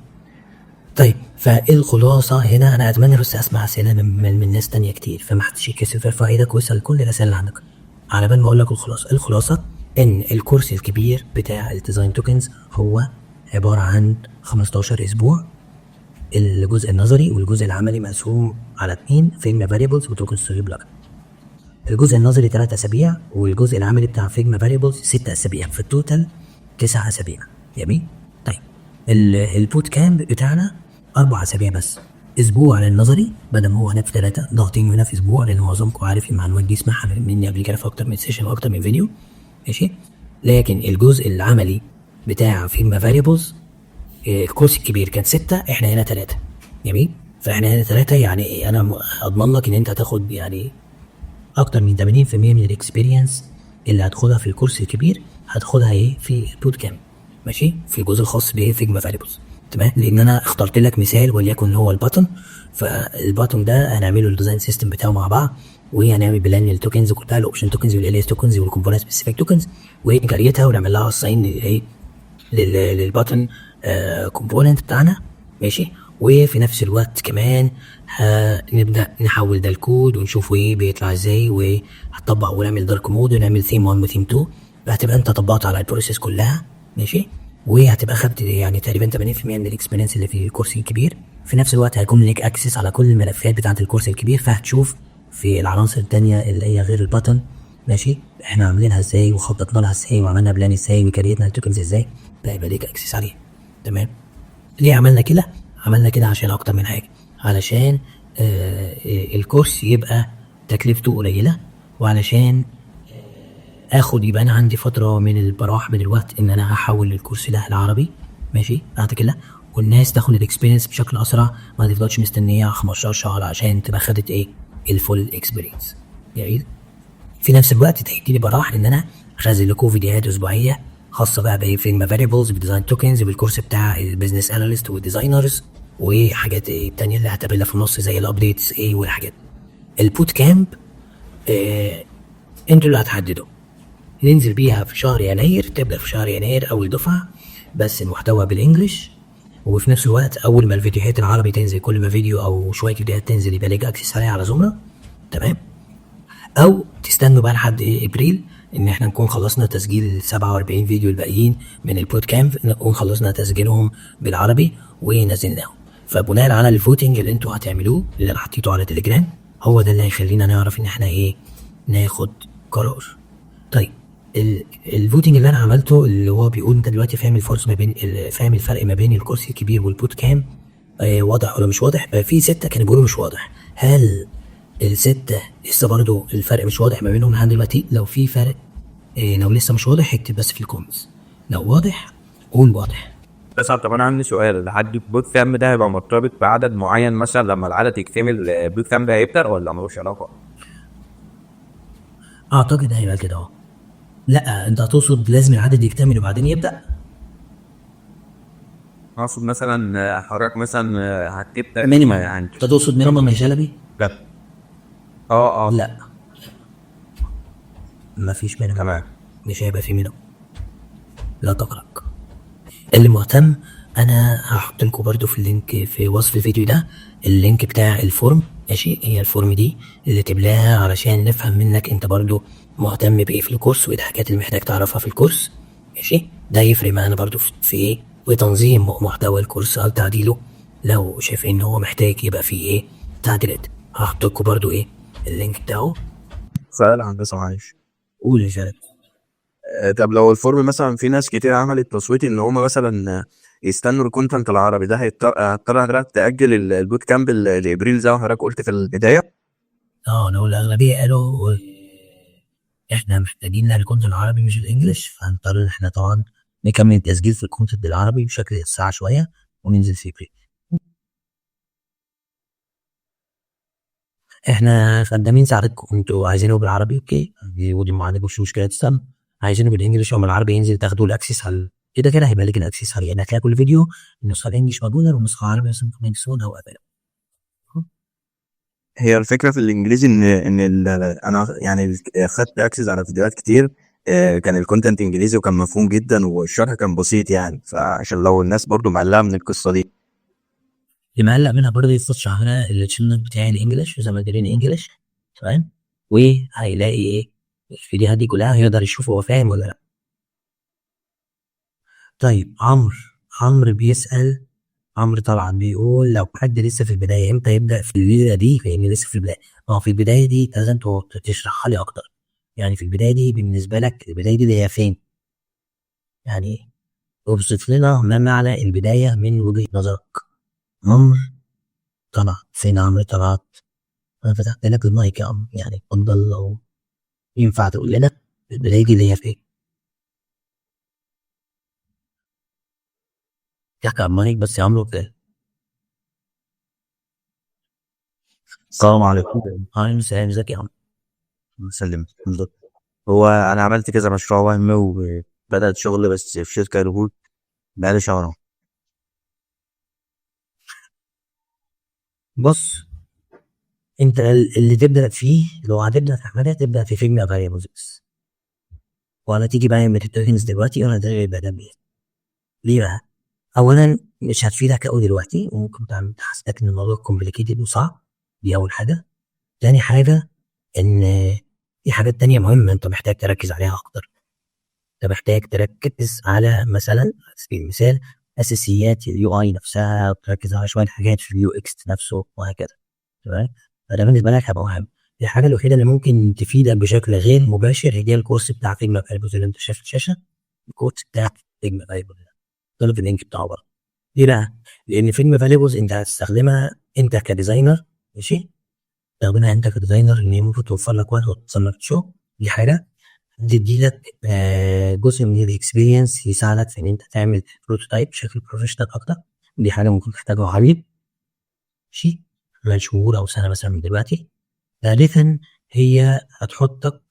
طيب فالخلاصة هنا انا اتمنى بس اسمع اسئلة من ناس تانية كتير فما حدش يكسف يرفع ايدك ويسأل كل الاسئلة اللي عندك على بال ما اقول لك الخلاصة ان الكورس الكبير بتاع الديزاين توكنز هو عبارة عن 15 اسبوع. الجزء النظري والجزء العملي مقسوم على 2 فيجما فاريبلز وتوكن ستوري بلوك. الجزء النظري 3 اسابيع والجزء العملي بتاع فيجما فاريبلز 6 اسابيع في التوتال 9 اسابيع. جميل. طيب البوت كامب بتاعنا 4 اسابيع بس. اسبوع للنظري بدل ما هو هنا في 3 ضاغطين هنا في اسبوع لان معظمكم عارف المعلومات دي اسمعها مني قبل كده في اكتر من سيشن واكتر من فيديو ماشي. لكن الجزء العملي بتاع فيجما فاريبلز الكورس الكبير كان 6، احنا هنا 3. جميل. فاحنا هنا 3 يعني انا اضمن لك ان انت هتاخد يعني اكتر من 80% من الاكسبيرينس اللي هتاخدها في الكورس الكبير هتاخدها ايه في البوت كامب. ماشي. في الجزء الخاص بفيجما فاريبلز. تمام. لان انا اخترت لك مثال وليكن هو الباتون. فالباتون ده هنعمله الديزاين سيستم بتاعه مع بعض، وهنعمل بلان للتوكنز كلها، الاوبشن توكنز والالياس توكنز والكومبوننت سبيسيفيك توكنز، ونكريتها ونعمل لها اساين ايه للباتون كومبوننت بتاعنا. ماشي. وفي نفس الوقت كمان هنبدا نحول ده الكود ونشوف ايه بيطلع ازاي، وهتطبق ونعمل دارك مود ونعمل ثيم 1 وثيم 2. فهتبقى انت طبقت على البروسيس كلها. ماشي. وهتبقى خدت يعني تقريبا 80% من الاكسبيرينس اللي في الكورس الكبير. في نفس الوقت هيكون لك اكسس على كل الملفات بتاعه الكورس الكبير، فهتشوف في العناصر التانية اللي هي غير الباتن. ماشي. احنا عاملينها ازاي وخططنا لها ازاي وعملنا بلان ازاي وكريتنا التوكنز ازاي، فيبقى ليك اكسس عليه. تمام. ليه عملنا كده؟ عملنا كده عشان اكتر من حاجه، علشان الكورس يبقى تكلفته قليله، وعلشان اخد يبقى انا عندي فتره من البراح من الوقت ان انا هحول الكورس ده العربي. ماشي. بعد كده والناس تاخد الاكسبيرينس بشكل اسرع، ما تفضلش مستنيه 15 شهر عشان تبقى خدت ايه الفول اكسبيرينس. جميل. في نفس الوقت تهدي لي براح ان انا اخزن لكم فيديوهات اسبوعيه خاصه بقى بفيجما فاريبلز بالديزاين توكنز بالكورس بتاع البيزنس اناليست والديزاينرز، وحاجات التانية اللي هتقابلها في النص زي الابديتس ايه والحاجات. البوت كامب انتوا اللي هتحددوا. ننزل بيها في شهر يناير، تبدا في شهر يناير اول دفعه، بس المحتوى بالانجلش. وفي نفس الوقت اول ما الفيديوهات العربي تنزل، كل ما فيديو او شويه فيديوهات تنزل يبقى ليك اكسس عليها على زمره. تمام. او تستنوا بقى لحد ابريل ان احنا نكون خلصنا تسجيل 47 فيديو الباقيين من البوت كامب، نكون خلصنا تسجيلهم بالعربي ونزلناهم. فبناء على الفوتنج اللي انتوا هتعملوه اللي انا حطيته على تليجرام، هو ده اللي هيخلينا نعرف ان احنا ايه ناخد قرار. طيب الفوتنج اللي انا عملته اللي هو بيقول انت دلوقتي فاهم الفرق ما بين فاهم الفرق ما بين الكورس الكبير والبوت كامب واضح ولا مش واضح؟ في 6 كانوا بيقولوا مش واضح. هل ال6 لسه برضو الفرق مش واضح ما بينهم لحد دلوقتي؟ لو في فرق لو لسه مش واضح اكتب بس في الكومنتس، لو واضح قول واضح. بس طب انا عندي سؤال، لحد البوت كامب ده هيبقى مرتبط بعدد معين مثلا لما العدد يكتمل البوت كامب ده هيبدأ ولا ملوش علاقة؟ اعتقد هيبقى كده. لا انت هتقصد لازم العدد يكتمل وبعدين يبدأ؟ اقصد مثلا حضرتك مثلا هتبدأ مينيمم يعني. انت تقصد مينيمم يا شلبي؟ لا. لا مفيش مينيمم. تمام. مش هيبقى في مينيمم، لا تقلق. اللي مهتم انا هحط لكم برضو في اللينك في وصف الفيديو ده اللينك بتاع الفورم. ماشي. هي الفورم دي اللي تملاها علشان نفهم منك انت برضو مهتم بايه في الكورس، وايه الحاجات اللي محتاج تعرفها في الكورس. ماشي. ده يفرق معانا برضو في ايه وتنظيم محتوى الكورس او تعديله، لو شايف ان هو محتاج يبقى فيه ايه تعديلات. هحط لكم برضو ايه اللينك بتاعه. سؤال هندسة معلش. قول يا شباب. طب لو الفورم مثلا في ناس كتير عملت تصويت ان هم مثلا يستنوا الكونتنت العربي ده، هتضطر حضرتك تأجل البوت كامب لابريل زي ما حضرتك قلت في البداية؟ لو الاغلبيه قالوا احنا محتاجين الكونتنت العربي مش الانجليش، فهنضطر ان احنا طبعا نكمل التسجيل في الكونتنت العربي بشكل الساعه شويه وننزل في بريك. احنا خدامين ساعتكم، انتوا عايزينه بالعربي اوكي، ودي ما عندكوش مشكله تستنى. عايزينه بالانجليش او بالعربي ينزل تاخدوا الاكسس على كده كده هيبقى لك الاكسس عليه، يعني هتلاقي كل فيديو النسخه الانجليش موجوده والنسخه العربي مثلا كمان سون او ابدا. هي الفكرة في الانجليزي انا يعني خدت اكسس على فيديوهات كتير كان الكونتنت انجليزي وكان مفهوم جدا والشرح كان بسيط يعني، فعشان لو الناس برضو معلقة من القصة دي. اللي مقلق منها برضه يخش على الشانل بتاعي الانجليش زي ما دارين انجليش. تمام. وهيلاقي ايه الفيديوهات دي كلها هيقدر يشوف هو فاهم ولا لا. طيب عمرو بيسأل. عمرو طبعا بيقول لو حد لسه في البدايه امتى يبدا في الليله دي، لان لسه في البدايه. في البدايه دي لازم تشرحها لي اكتر. يعني في البدايه دي بالنسبه لك البدايه دي اللي هي فين؟ يعني اوصف لنا ما معنى البدايه من وجهه نظرك. عمرو طلع فين؟ عمرو طلعت. انا فتحت لك المايك يا عمرو، يعني اتفضل لو ينفع تقول لنا البدايه دي اللي هي فين. تحكي عن ماني بس يعملوا كده. السلام عليكم. هاي مساء ازيك يا عم. مسلم بالظبط. هو انا عملت كذا مشروع وهمي وبدأت شغل بس في شركة ريبوت بقالي شهر أهو. بص، انت اللي تبدا فيه لو هتبدا في حاجه تبدا في فيجما فاريبلز بس، ولا تيجي بقى من التوكنز دلوقتي ولا ده يبقى ده بيه. ليه بقى؟ اولا مش هتفيدك قوي دلوقتي وممكن تحسسك ان الموضوع كومبليكيتد وصعب. دي اول حاجه. تاني حاجه ان في حاجات تانية مهمه انت محتاج تركز عليها اكتر. انت محتاج تركز على مثلا على سبيل المثال اساسيات اليو اي نفسها، وتركز على شويه حاجات في اليو اكس نفسه وهكذا. تمام. فده بالنسبه لك هيبقى مهم. الحاجه الوحيده اللي ممكن تفيدك بشكل غير مباشر هي الكورس بتاع فيجما فايبرز اللي انت شايف في الشاشه. الكورس بتاع فيجما فايبرز ده في اللينك بتاعه بره. ليه بقى؟ لان فيجما فاليبلز انت هتستخدمها انت كديزاينر. ماشي. تستخدمها انت كديزاينر ان هي ممكن توفر لك وقت وتصمم شغل. دي حاجه تدي لك جزء من الاكسبيرينس يساعدك في ان انت تعمل بروتوتايب بشكل بروفيشنال اكتر. دي حاجه ممكن تحتاجها حبيب. ماشي. خلال شهور او سنه مثلا من دلوقتي. ثالثا هي هتحطك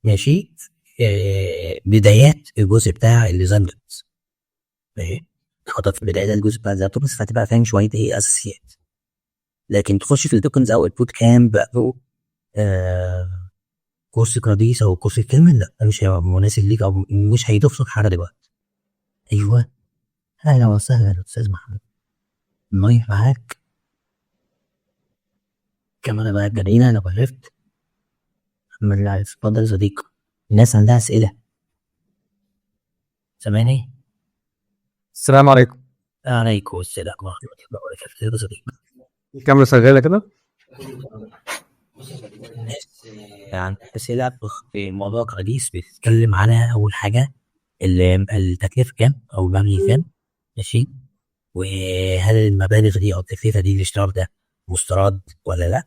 ماشي بدايات الجزء بتاع الديزاين بس. تحطك في بدايات الجزء بتاع الديزاين بس، فتبقى فاهم شويه ايه اساسيات. لكن تخش في التوكنز او البوت كامب او كورس كراديس او كورس كامل، لا مش هيبقى مناسب ليك او مش هيضيف لك حاجه دلوقتي. ايوه. اهلا وسهلا يا استاذ محمد. المايك معاك. كمان بقى جرينا لو عرفت. محمد العارف اتفضل يا صديقي. الناس عندها اسئله. سامعني؟ السلام عليكم. عليكم السلام ورحمه الله وبركاته يا صديقي. الكاميرا شغاله كده؟ يعني اسئله في موضوع كراديس بتتكلم على اول حاجه التكلفه كام او المبلغ كام. ماشي. وهل المبالغ دي او التكلفه دي الاشتراك ده مسترد ولا لا.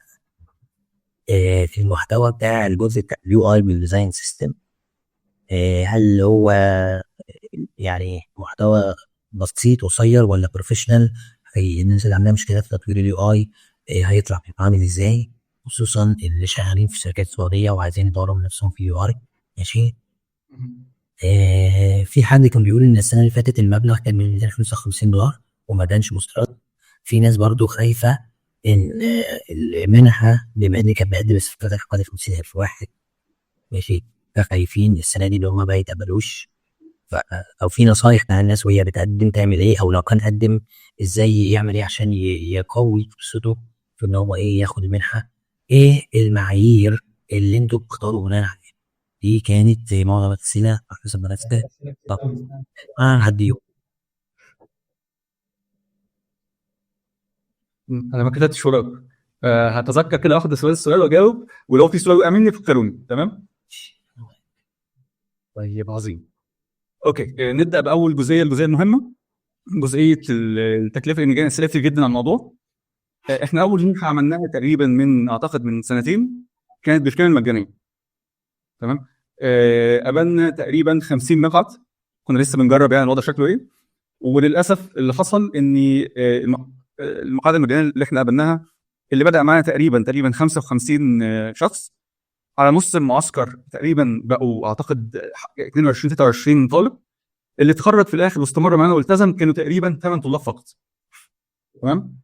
في المحتوى بتاع الجزء بتاع اليو اي بالديزاين سيستم، هل هو يعني محتوى بسيط قصير ولا بروفيشنال. الناس اللي عندها مشكلات في تطوير اليو اي هيطلع عامل ازاي، خصوصا اللي شغالين في شركات سعوديه وعايزين يطوروا من نفسهم في اليو اي. ماشي. في حد كان بيقول ان السنه اللي فاتت المبلغ كان من 255 دولار وما كانش مسترد. في ناس برضو خايفه ان المنحه بما ان كانت بقدم استفاده حوالي 50,000 واحد. ماشي. فخايفين السنه دي اللي هم ما يتقبلوش. او في نصايح مع الناس وهي بتقدم تعمل ايه، او لو كان قدم ازاي يعمل ايه عشان يقوي فرصته في ان هو ايه ياخد المنحه. ايه المعايير اللي انتوا بتختاروا بناء عليها. دي كانت معظم الاسئله على حسب ما انا فاكر. طب انا هديه. انا ما كتبتش وراك. هتذكر كده اخد السؤال واجاوب، ولو في سؤال وقع مني فكروني. تمام. طيب عظيم. اوكي، نبدا باول جزئيه، الجزئيه المهمه، جزئيه التكلفه، لان جانا اسئله كتير جدا عن الموضوع. احنا اول منحه عملناها تقريبا من اعتقد من سنتين كانت بالكامل مجانيه. تمام. قبلنا تقريبا 50 مقعد، كنا لسه بنجرب يعني الوضع شكله ايه. وللاسف اللي حصل ان المقاعد المجانيه اللي احنا قبلناها اللي بدا معانا تقريبا 55 شخص، على نص المعسكر تقريبا بقوا اعتقد 22 23 طالب. اللي اتخرج في الاخر واستمر معانا والتزم كانوا تقريبا 8 طلاب فقط. تمام.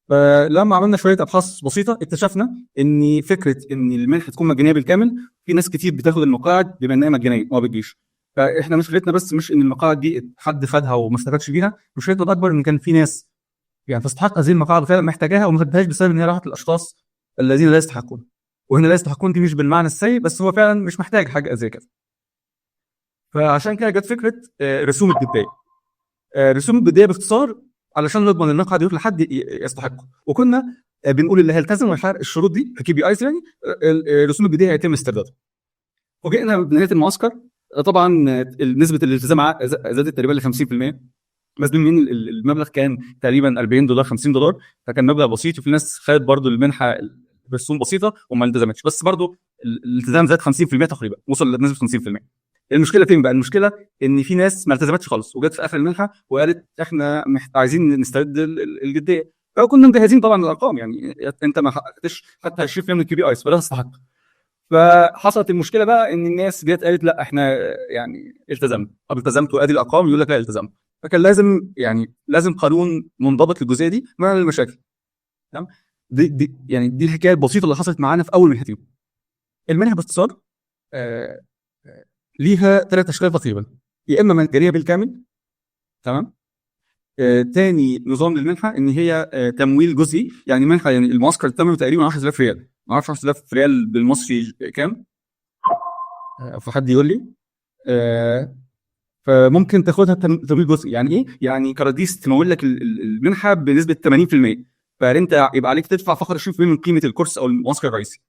فلما عملنا شويه ابحاث بسيطه اكتشفنا ان فكره ان المنحه تكون مجانيه بالكامل، في ناس كتير بتاخد المقاعد بما انها مجانيه وما بتجيش. فاحنا مشكلتنا بس مش ان المقاعد دي حد خدها وما استفادش بيها، مشكلتنا الاكبر ان كان في ناس يعني تستحق هذه المقاعد فعلا محتاجاها وما خدتهاش بسبب ان هي راحت للاشخاص الذين لا يستحقون. وهنا لا يستحقون دي مش بالمعنى السيء، بس هو فعلا مش محتاج حاجه زي كده. فعشان كده جت فكره رسوم البدايه. رسوم البدايه باختصار علشان نضمن ان المقعد يروح لحد يستحقه. وكنا بنقول اللي هيلتزم ويحقق الشروط دي في كي بي ايز يعني رسوم البدايه هيتم استردادها. وجئنا بنهايه المعسكر، طبعا نسبه الالتزام زادت تقريبا ل 50%. مزنوقين المبلغ كان تقريبا 40 دولار 50 دولار، فكان مبلغ بسيط. وفي ناس خدت برضو المنحه برسوم بسيطه وما التزمتش، بس برضو الالتزام زاد 50% تقريبا، وصل لنسبه 50%. المشكله فين بقى؟ المشكله ان في ناس ما التزمتش خالص وجت في اخر المنحه وقالت احنا عايزين نسترد الجديه. فكنا مجهزين طبعا الارقام، يعني انت ما حققتش حتى 20% من الكي بي ايز فده تستحق. فحصلت المشكله بقى ان الناس جت قالت لا احنا يعني التزمنا. طب التزمت وادي الارقام، يقول لك لا التزمت. فكان لازم قانون منضبط للجزئيه دي مع المشاكل. تمام. دي الحكايه البسيطه اللي حصلت معانا في اول منحتين. المنحه باختصار ليها 3 اشكال تقريبا، يا اما مجانيه بالكامل، تمام. تاني نظام للمنحه ان هي تمويل جزئي، يعني منحه يعني المعسكر الثمن تقريبا 10000 ريال، ما اعرفش 10000 ريال بالمصري كام، فحد يقول لي. فممكن تاخدها تمويل جزئي. يعني ايه؟ يعني كراديس تمول لك المنحه بنسبه 80%، فانت يبقى عليك تدفع فقط 20% من قيمه الكورس او المعسكر الرئيسي.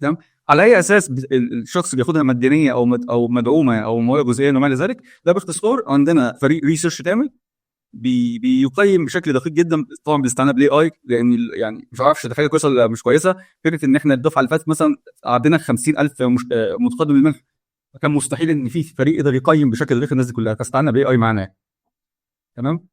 تمام. على اي اساس الشخص بياخدها مجانيه او مدعومه او مواد جزئيه وما الى ذلك؟ ده باختصار عندنا فريق ريسيرش كامل بيقيم بشكل دقيق جدا، طبعا باستعانه بالاي اي، لان يعني مش عارفش ده حاجه كويسه ولا مش كويسه. فكره ان احنا الدفعه اللي فاتت مثلا عندنا 50000 متقدم للمنحه، فكان مستحيل ان في فريق يقدر يقيم بشكل دقيق الناس دي كلها، فاستعنا بالاي اي معانا. تمام.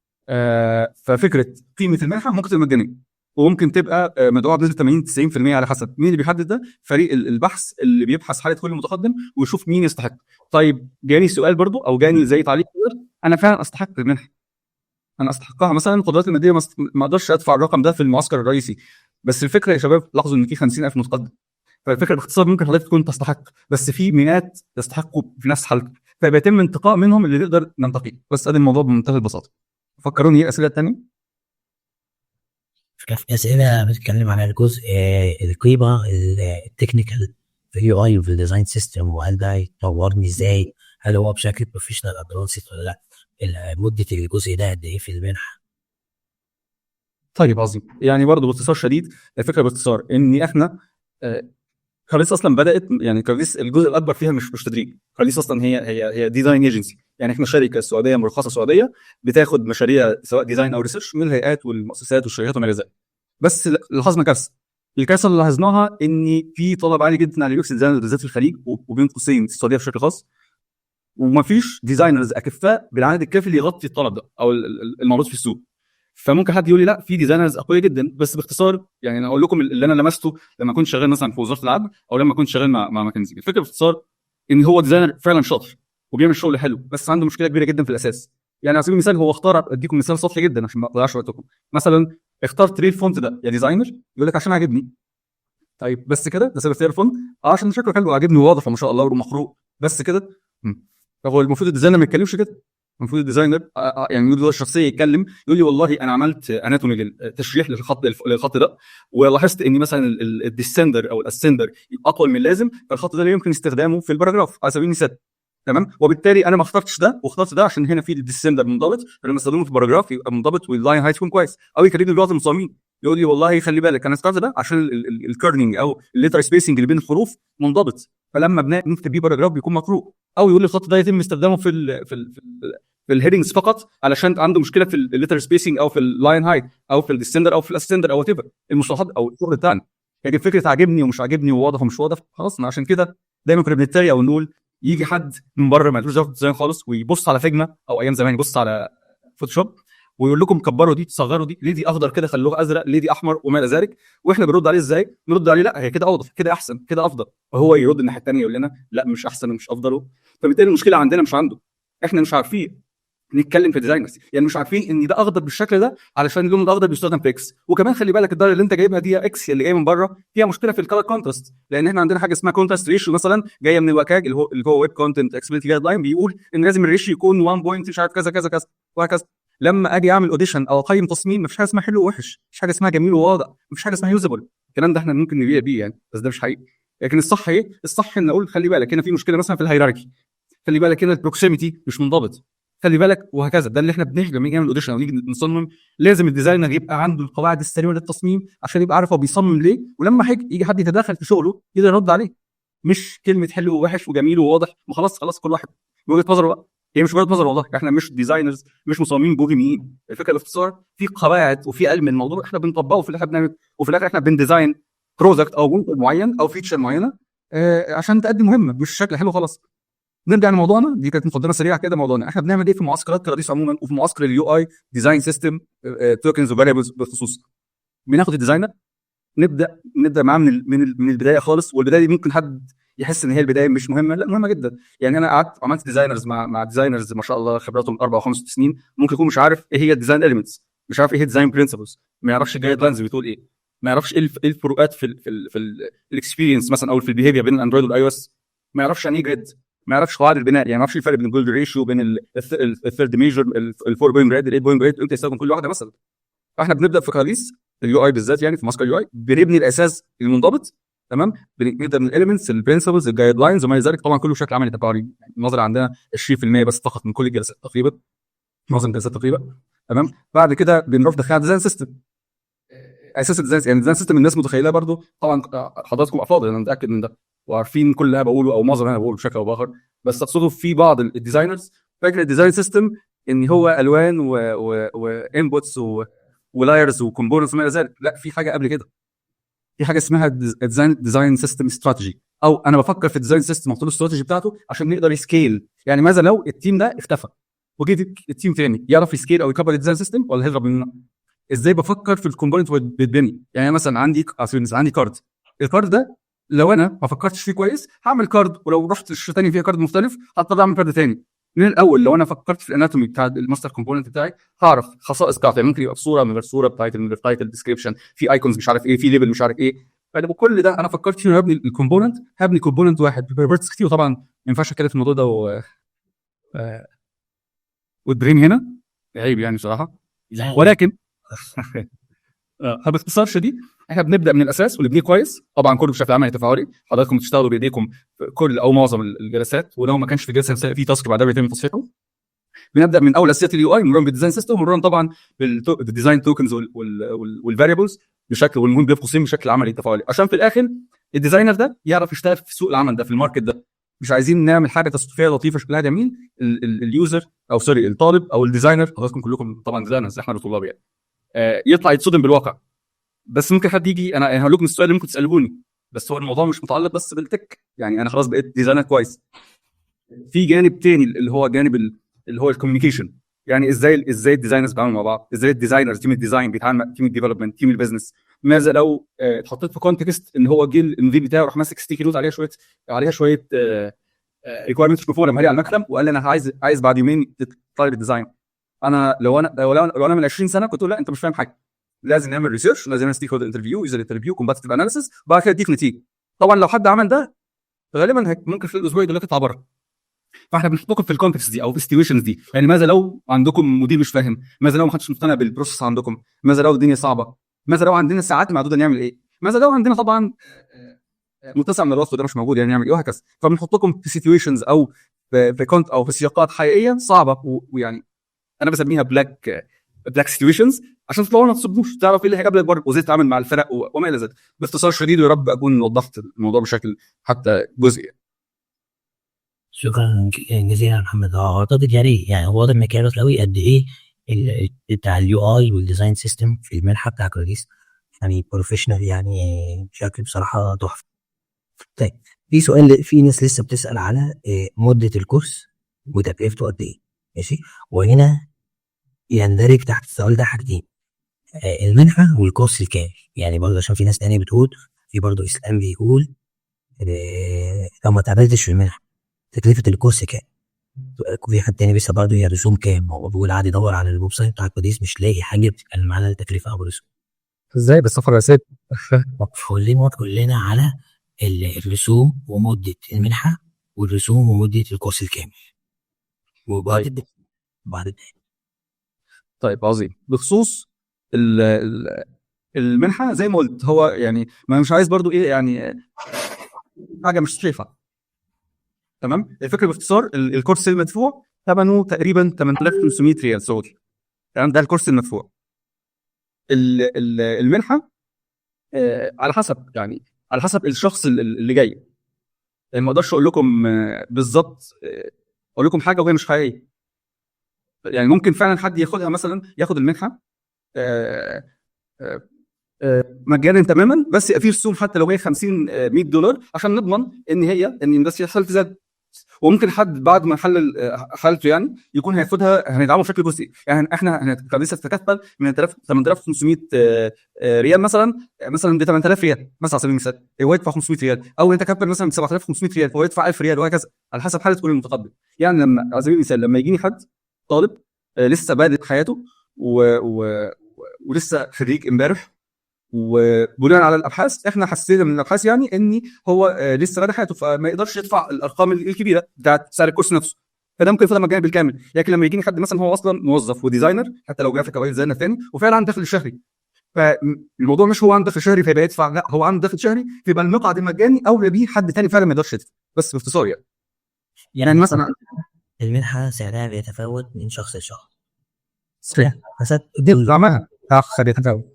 ففكره قيمه المنحه ممكن تبقى مجانيه وممكن تبقى مدعومه بنسبه 80 90% على حسب مين اللي بيحدد ده. فريق البحث اللي بيبحث حاله كل متقدم ويشوف مين يستحق. طيب جاني سؤال برضو او جاني زي تعليق، انا فعلا استحق المنحه، انا استحقها، مثلا القدرات الماديه ما اقدرش ادفع الرقم ده في المعسكر الرئيسي، بس الفكره يا شباب لاحظوا ان في 50000 متقدم. فالفكره باختصار ممكن حضرتك تكون تستحق، بس في مئات يستحقوا في نفس حالتك، فبيتم انتقاء منهم اللي نقدر ننتقيه. بس ادي الموضوع بمنتهى البساطه. فكروني ايه الاسئله الثانيه؟ في أسئلة بتتكلم على الجزء القيمة التكنيكال في اليو اي وفي الديزاين سيستم، وهل ده يطورني ازاي؟ هل هو بشكل بروفيشنال ادفانسد ولا لا؟ مدة الجزء ده قد ايه في المنحة؟ طيب عظيم. يعني برضه باختصار شديد، الفكره باختصار ان احنا كارليس اصلا بدات، يعني كارليس الجزء الاكبر فيها مش تدريب. كارليس اصلا هي ديزاين ايجنسي، يعني احنا شركه سعوديه مرخصه سعوديه بتاخد مشاريع سواء ديزاين او ريسيرش من الهيئات والمؤسسات والشركات وما الى ذلك. بس لاحظنا كارثه. الكارثه اللي لاحظناها ان في طلب عالي جدا على اليو اكس ديزاينرز بالذات في الخليج وبين قوسين السعوديه بشكل خاص، ومفيش ديزاينرز اكفاء بالعدد الكافي اللي يغطي الطلب ده او الموجود في السوق. فممكن حد يقول لي لا في ديزاينرز اقوياء جدا، بس باختصار يعني انا اقول لكم اللي انا لمسته لما كنت شغال مثلا في وزاره العدل او لما كنت شغال مع ماكنزي. الفكره باختصار ان هو ديزاينر فعلا شاطر وبيعمل شغل حلو، بس عنده مشكله كبيره جدا في الاساس. يعني على سبيل المثال هو اختار، اديكم مثال سطحي جدا عشان ما اضيعش وقتكم، مثلا اختار تريل فونت ده يا ديزاينر، يقول لك عشان عاجبني. طيب بس كده؟ ده سبب اختيار الفونت؟ عشان شكله حلو وعاجبني وواضح وما شاء الله ومخروق، بس كده؟ فهو المفروض الديزاينر ما يتكلمش كده. المفروض الديزاينر يعني يقول له الشخصيه يتكلم، يقول لي والله انا عملت اناتومي تشريح للخط ده، ولاحظت ان مثلا الديسندر او الاسندر اطول من اللازم، فالخط ده لا يمكن استخدامه في الباراجراف على سبيل المثال. تمام. وبالتالي انا ما اخترتش ده واخترت ده عشان هنا في الديسندر منضبط، فلما استخدمه في الباراجراف يبقى منضبط واللاين هايت يكون كويس. او يكرر لي لغه المصممين يقول لي والله خلي بالك انا اخترت ده عشان الكيرنينج او الليتر سبيسنج اللي بين الحروف منضبط، فلما بنكتب بيه باراجراف بيكون مقروء. او يقول لي الخط ده يتم استخدامه في الهيدنجز فقط علشان عنده مشكله في الليتر سبيسنج او في اللاين هايت او في الديسندر او في الاسندر او وات ايفر المصطلحات او الشغل بتاعنا. يعني فكره عاجبني ومش عاجبني وواضح ومش واضح خلاص. عشان كده دايما كنا بنتريق ونقول يجي حد من بره ما يدوش ديزاين خالص ويبص على فيجما او ايام زمان يبص على فوتوشوب ويقول لكم كبروا دي صغروا دي، ليه دي اخضر كده خلوها ازرق، ليه دي احمر وما الى ذلك. واحنا بنرد عليه ازاي؟ نرد عليه لا هي كده اوضح، كده احسن، كده افضل، وهو يرد الناحيه الثانيه يقول لنا لا مش احسن ومش افضل. فبالتالي المشكله عندنا مش عنده، احنا مش عارفين نتكلم في ديزاينرز، يعني مش عارفين ان ده اخضر بالشكل ده علشان اللون الاخضر بيستخدم في اكس. وكمان خلي بالك الدرجه اللي انت جايبها دي اكس اللي جايه من بره فيها مشكله في الكلر كونتراست، لان احنا عندنا حاجه اسمها كونتراست ريشيو مثلا جايه من الوكاج اللي هو ويب كونتنت اكسبيليتي جايد لاين، بيقول ان لازم الريشيو يكون 1 بوينت مش عارف كذا كذا كذا وهكذا. لما اجي اعمل اوديشن او اقيم تصميم مفيش حاجه اسمها حلو ووحش، مفيش حاجه اسمها جميل وواضح، مفيش حاجه اسمها يوزابل. الكلام ده احنا ممكن نبيع بيه يعني، بس ده مش حقيقي. لكن الصح ايه؟ الصح ان اقول خلي بالك هنا في مشكله مثلا في الهيراركي، خلي بالك هنا البروكسيميتي مش منضبط، خلي بالك وهكذا. ده اللي احنا بنحكي لما نيجي نعمل اوديشن او نيجي نصمم، لازم الديزاينر يبقى عنده القواعد السليمه للتصميم عشان يبقى عارف هو بيصمم ليه، ولما يجي حد يتدخل في شغله يقدر يرد عليه. مش كلمه حلو ووحش وجميل وواضح وخلاص كل واحد بوجهه نظره بقى. هي مش وجهه نظر والله، احنا مش ديزاينرز مش مصممين بوهميين. الفكره باختصار في قواعد وفي علم الموضوع احنا بنطبقه في الاخر بنعمل، وفي الاخر احنا بنديزاين بروجكت او منتج معين او فيتشر معينه عشان تقدم مهمه مش شكل حلو خلاص. نرجع لموضوعنا، دي كانت مقدمه سريعه كده. موضوعنا احنا بنعمل ايه في معسكرات كراديس عموما، وفي معسكر اليو اي ديزاين سيستم توكنز وفاريبلز بالخصوص. بناخد الديزاينر، نبدا معاه من البدايه خالص. والبدايه دي ممكن حد يحس ان هي البدايه مش مهمه، لا مهمه جدا. يعني انا قعدت عملت ديزاينرز مع ديزاينرز ما شاء الله خبراتهم 4 و5 سنين، ممكن يكون مش عارف ايه هي الديزاين اليمنتس، مش عارف ايه هي الديزاين برنسبلز، ما يعرفش الجايد لاينز بتقول ايه، ما يعرفش ايه الفروقات في الاكسبيرينس مثلا او في البيهيفير بين الاندرويد والاي او اس، ما يعرفش يعني ايه جريد، ما يعرفش قواعد البناء، يعني ما يعرفش الفرق بين الجولد ريشيو، بين الثيرد ميجر، الفور بوينت جريد، الايت بوينت جريد، امتى يستخدم كل واحده مثلا. فاحنا بنبدا في كراديس اليو اي بالذات، يعني في ماسكر يو اي بنبني الاساس المنضبط، تمام. بنبدا من الاليمنتس، البرنسبلز، الجايد لاينز وما الى ذلك، طبعا كله بشكل عملي تفاعلي. النظري عندنا 20% بس فقط من كل الجلسات تقريبا، معظم الجلسات تقريبا، تمام. بعد كده بنروح دخلنا ديزاين سيستم. اساس الديزاين يعني الديزاين سيستم الناس متخيله برضو، طبعا حضراتكم افاضل انا متاكد من ده وعارفين كل اللي انا بقوله او معظم اللي انا بقوله بشكل او باخر، بس اقصده في بعض الديزاينرز فاكر الديزاين سيستم ان هو الوان وانبوتس ولايرز وكومبوننتس وما الى ذلك. لا، في حاجه قبل كده، في حاجه اسمها ديزاين سيستم استراتيجي، او انا بفكر في الديزاين سيستم واحط له الاستراتيجي بتاعته عشان نقدر يسكيل. يعني ماذا لو التيم ده اختفى وجي التيم تاني، يعرف يسكيل او يكبر الديزاين سيستم ولا هيهرب مننا؟ ازاي بفكر في الكومبوننت بتبني؟ يعني مثلا عندي كارد، الكارد ده لو انا ما فكرتش فيه كويس هعمل كارد، ولو رحت الشيء تاني فيها كارد مختلف هضطر اعمل كارد تاني من الاول. لو انا فكرت في الاناتومي بتاع الماستر كومبوننت بتاعي هعرف خصائص بتاعته، يعني ممكن يبقى بصوره من غير صوره، بتايتل من غير تايتل، ديسكريبشن، في ايكونز مش عارف ايه، في ليبل مش عارف ايه. فكل ده انا فكرت فيه هبني الكومبوننت، هبني كومبوننت واحد ببيربرتس كتير، وطبعا ما ينفعش اتكلم في الموضوع ده والبرين هنا عيب يعني بصراحه، ولكن باختصار شديد احنا بنبدا من الاساس ونبنيه كويس. طبعا كله بشكل عملي تفاعلي، حضراتكم بتشتغلوا بايديكم في كل او معظم الجلسات، ولو ما كانش في جلسه في تاسك بعدها بيتم تصحيحه. بنبدا من اول اساسيات اليو اي، بنرن بالديزاين سيستم، ونرن طبعا بالديزاين توكنز والفاريبلز بشكل، والمهم بين قوسين بشكل عملي تفاعلي، عشان في الاخر الديزاينر ده يعرف يشتغل في سوق العمل ده، في الماركت ده. مش عايزين نعمل حاجه تصفيحيه لطيفه شكلها جميل، اليوزر او سوري الطالب او الديزاينر، حضراتكم كلكم طبعا ديزاينرز احنا طلاب يعني، يطلع يتصدم بالواقع. بس ممكن حد يجي، انا هقول لكم السؤال اللي ممكن تسالوني، بس هو الموضوع مش متعلق بس بالتك، يعني انا خلاص بقيت ديزاينر كويس. في جانب تاني اللي هو جانب اللي هو الكوميونيكيشن، يعني ازاي الديزاينرز بيتعاملوا مع بعض، ازاي الديزاينرز تيم الديزاين بيتعامل مع تيم الديفلوبمنت، تيم البيزنس. ماذا لو اتحطيت في كونتكست ان هو جه المدير بتاعه راح ماسك ستيكي نوت عليها شويه ريكويرمنتس مش مفهومه عليها على المكتب، وقال لي انا عايز بعد يومين تطلع لي الديزاين. انا لو انا من 20 سنه كنت اقول لا انت مش فاهم حاجه، لازم نعمل ريسيرش، لازم نعمل ستيك هولدر انترفيو، يوزر انترفيو، كومباتيتيف اناليسيس، وبعد كده اديك نتيجه. طبعا لو حد عمل ده غالبا ممكن في الاسبوع يقول لك اطلع بره. فاحنا بنحطكم في الكونتكست دي او في السيتويشنز دي، يعني ماذا لو عندكم مدير مش فاهم، ماذا لو ما حدش مقتنع بالبروسيس عندكم، ماذا لو الدنيا صعبه، ماذا لو عندنا ساعات معدوده نعمل ايه، ماذا لو عندنا طبعا متسع من الوقت وده مش موجود يعني نعمل ايه، وهكذا. فبنحطكم في سيتويشنز او في كونت او في سياقات حقيقيه صعبه، ويعني انا بسميها بلاك سيتويشنز، عشان تطلعوا ما تصدموش، تعرف ايه اللي هيقابلك بره وازاي تتعامل مع الفرق وما الى ذلك. باختصار شديد، ويا رب اكون وضحت الموضوع بشكل حتى جزئي. شكرا جزيلا يا محمد. اعتقد يعني هو واضح من كلامك قوي قد ايه بتاع اليو اي والديزاين سيستم في المنحه بتاع كراديس يعني بروفيشنال، يعني بشكل بصراحه تحفه. طيب في سؤال، في ناس لسه بتسال على مده الكورس وتكلفته قد ايه، ماشي؟ وهنا يندرج تحت السؤال ده حاجتين، المنحه والكورس الكامل. يعني برضه عشان في ناس تانية بتقول، في برضه اسلام بيقول لو ما اتقبلتش في المنحه تكلفه الكورس كام؟ في حد تاني بيسأل برضه هي الرسوم كام؟ هو بيقول قاعد يدور على الويب سايت بتاع كراديس مش لاقي حاجه بتتكلم على التكلفه او الرسوم. ازاي بالسفر يا سيد؟ كلنا على الرسوم ومده المنحه والرسوم ومده الكورس الكامل وبعد. طيب عظيم. بخصوص المنحه زي ما قلت، هو يعني ما مش عايز برضو ايه يعني حاجه مش شايفها، تمام. الفكره باختصار الكورس المدفوع ثمنه تقريبا 8500 ريال سعودي، تمام. ده الكورس المدفوع. المنحه على حسب، يعني على حسب الشخص اللي جاي، يعني ما اقدرش اقول لكم بالظبط، اقول لكم حاجه وهي مش حقيقيه. يعني ممكن فعلا حد ياخدها، مثلا ياخد المنحه مجانا تماما، بس يبقى في رسوم حتى لو هي 50 $100 عشان نضمن ان بس يحصل التزام. وممكن حد بعد ما يحلل حالته يعني يكون هياخدها هندعمه بشكل جزئي. يعني احنا لسه تتكفل من 8500 ريال مثلا ب 8000 ريال مثلا على سبيل المثال، هو يدفع 500 ريال، او انت كفل مثلا ب 7500 ريال فهو يدفع 1000 ريال، وهكذا على حسب حاله كل المتقدم. يعني لما على سبيل المثال لما يجيني حد طالب لسه بادئ حياته ولسه خريج امبارح، وبناء على الابحاث احنا حسينا من الابحاث يعني ان هو لسه بادئ حياته فما يقدرش يدفع الارقام الكبيره بتاعت سعر الكورس نفسه، فده ممكن يفضل مجاني بالكامل. لكن لما يجيني حد مثلا هو اصلا موظف وديزاينر حتى لو جرافيك او ديزاينر ثاني وفعلا عنده دخل شهري، فالموضوع مش هو عنده دخل شهري فيبقى يدفع، لا هو عنده دخل شهري فيبقى المقعد المجاني اولى بيه حد ثاني فعلا ما يقدرش يدفع. بس باختصار يعني مثلا المنحة سعرها بيتفاوت من شخص لشخص حسب زعمها خلي تفاوت.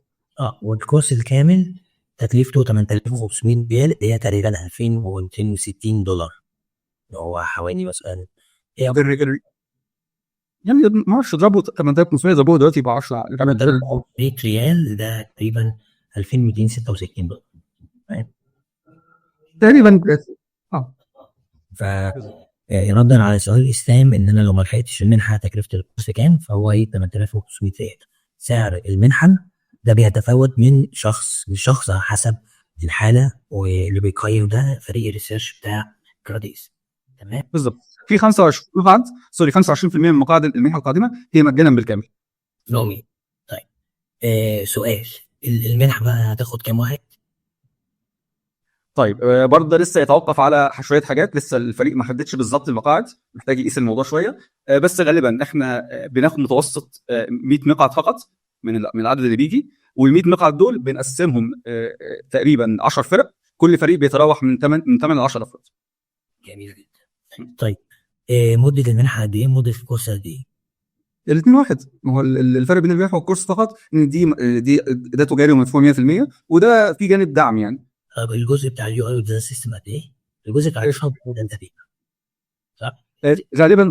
والكورس الكامل تكلفته 8500 ريال، هي تقريبا 2260 دولار، هو حوالي مثلا يعني ما اعرفش اضربه 8500 اضربوه دلوقتي ب 10 100 ريال ده تقريبا 2266 دولار تقريبا. ف ردا على سؤال اسلام ان انا لو ما لحقتش المنحه تكلفه الكورس كام، فهو 8500 ريال. سعر المنحه ده بيتفاوت من شخص لشخص على حسب الحاله، واللي بيقيم ده فريق الريسيرش بتاع كراديس. تمام بالظبط. في 25% من مقاعد المنحه القادمه هي مجانا بالكامل. نومي. طيب سؤال، المنحه بقى هتاخد كام واحد؟ طيب برضه لسه يتوقف على شويه حاجات، لسه الفريق ما حددش بالظبط المقاعد، محتاج يقيس الموضوع شويه. بس غالبا احنا بناخد متوسط 100 مقعد فقط من العدد اللي بيجي، وال100 مقعد دول بنقسمهم تقريبا 10 فرق، كل فريق بيتراوح من 8 ل 10 افراد. جميل جدا. طيب مده المنحه قد ايه؟ مده الكورس قد ايه؟ الاثنين واحد. ما هو الفرق بين المنحه والكورس فقط ان ده تجاري ومدفوع 100%، وده في جانب دعم يعني. طب الجزء بتاع اليو اي والديزاين سيستم قد ايه؟ الجزء بتاع الشهر ده قد ايه؟ صح؟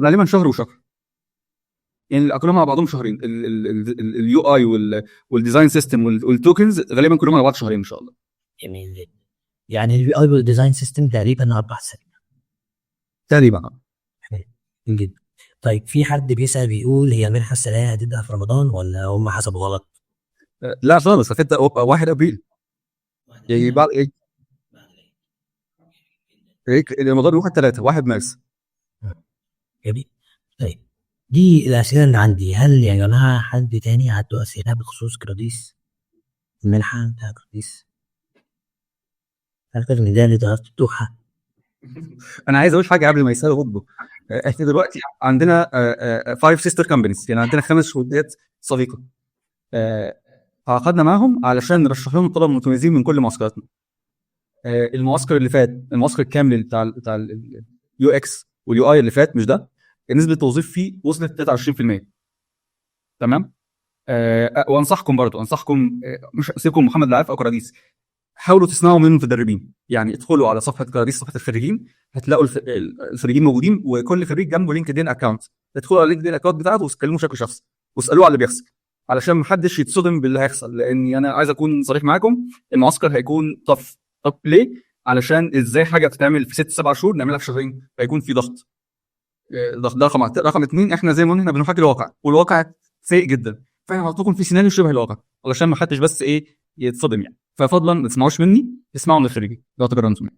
غالبا شهر وشهر. يعني كلهم مع بعضهم شهرين. اليو اي والديزاين سيستم والتوكنز غالبا كلهم مع بعض شهرين ان شاء الله. جميل جدا. يعني اليو اي والديزاين سيستم تقريبا 4 سنين تقريبا. جدا. طيب في حد بيسأل بيقول هي المنحة السنوية هتبدأ في رمضان ولا هم حسب غلط؟ لا خالص، هتبدأ 1 ابريل. يعني بعد رمضان 1 مارس. جميل. طيب دي الأسئلة اللي عندي. هل يا جماعة حد تاني عنده أسئلة بخصوص كراديس؟ المنحة بتاع كراديس؟ فاكر إن ده اللي ضغطت توحة؟ أنا عايز أقول حاجة قبل ما يسألوا برضه. إحنا دلوقتي عندنا 5 سيستر كامبانيز، يعني عندنا 5 شركات صديقة. تعاقدنا معهم علشان نرشح لهم طلب متميزين من كل معسكراتنا. المعسكر اللي فات، المعسكر الكامل بتاع اليو اكس واليو اي اللي فات، مش ده، نسبه التوظيف فيه وصلت 23%. تمام. وانصحكم برضو مش اسيبكم محمد العارف او كراديس، حاولوا تسمعوا من المتدربين. يعني ادخلوا على صفحه كراديس، صفحه الخريجين، هتلاقوا الخريجين موجودين، وكل خريج جنبه لينكدين اكونت. ادخلوا على لينكدين اكونت بتاعته وتكلموا بشكل شخصي واسالوه على اللي بيحصل، علشان محدش يتصدم باللي هيحصل. لان انا عايز اكون صريح معاكم، المعسكر هيكون طف ليه؟ علشان ازاي حاجه بتتعمل في 6-7 شهور نعملها في شهرين، فيكون في ضغط. ده رقم 2. احنا زي ما قلنا بنحاكي الواقع، والواقع سيء جدا، فاحنا هنحطكم في سيناريو شبه الواقع علشان ما حدش بس يتصدم يعني. ففضلا ما تسمعوش مني، اسمعوا من الخريجين لو تجربتم.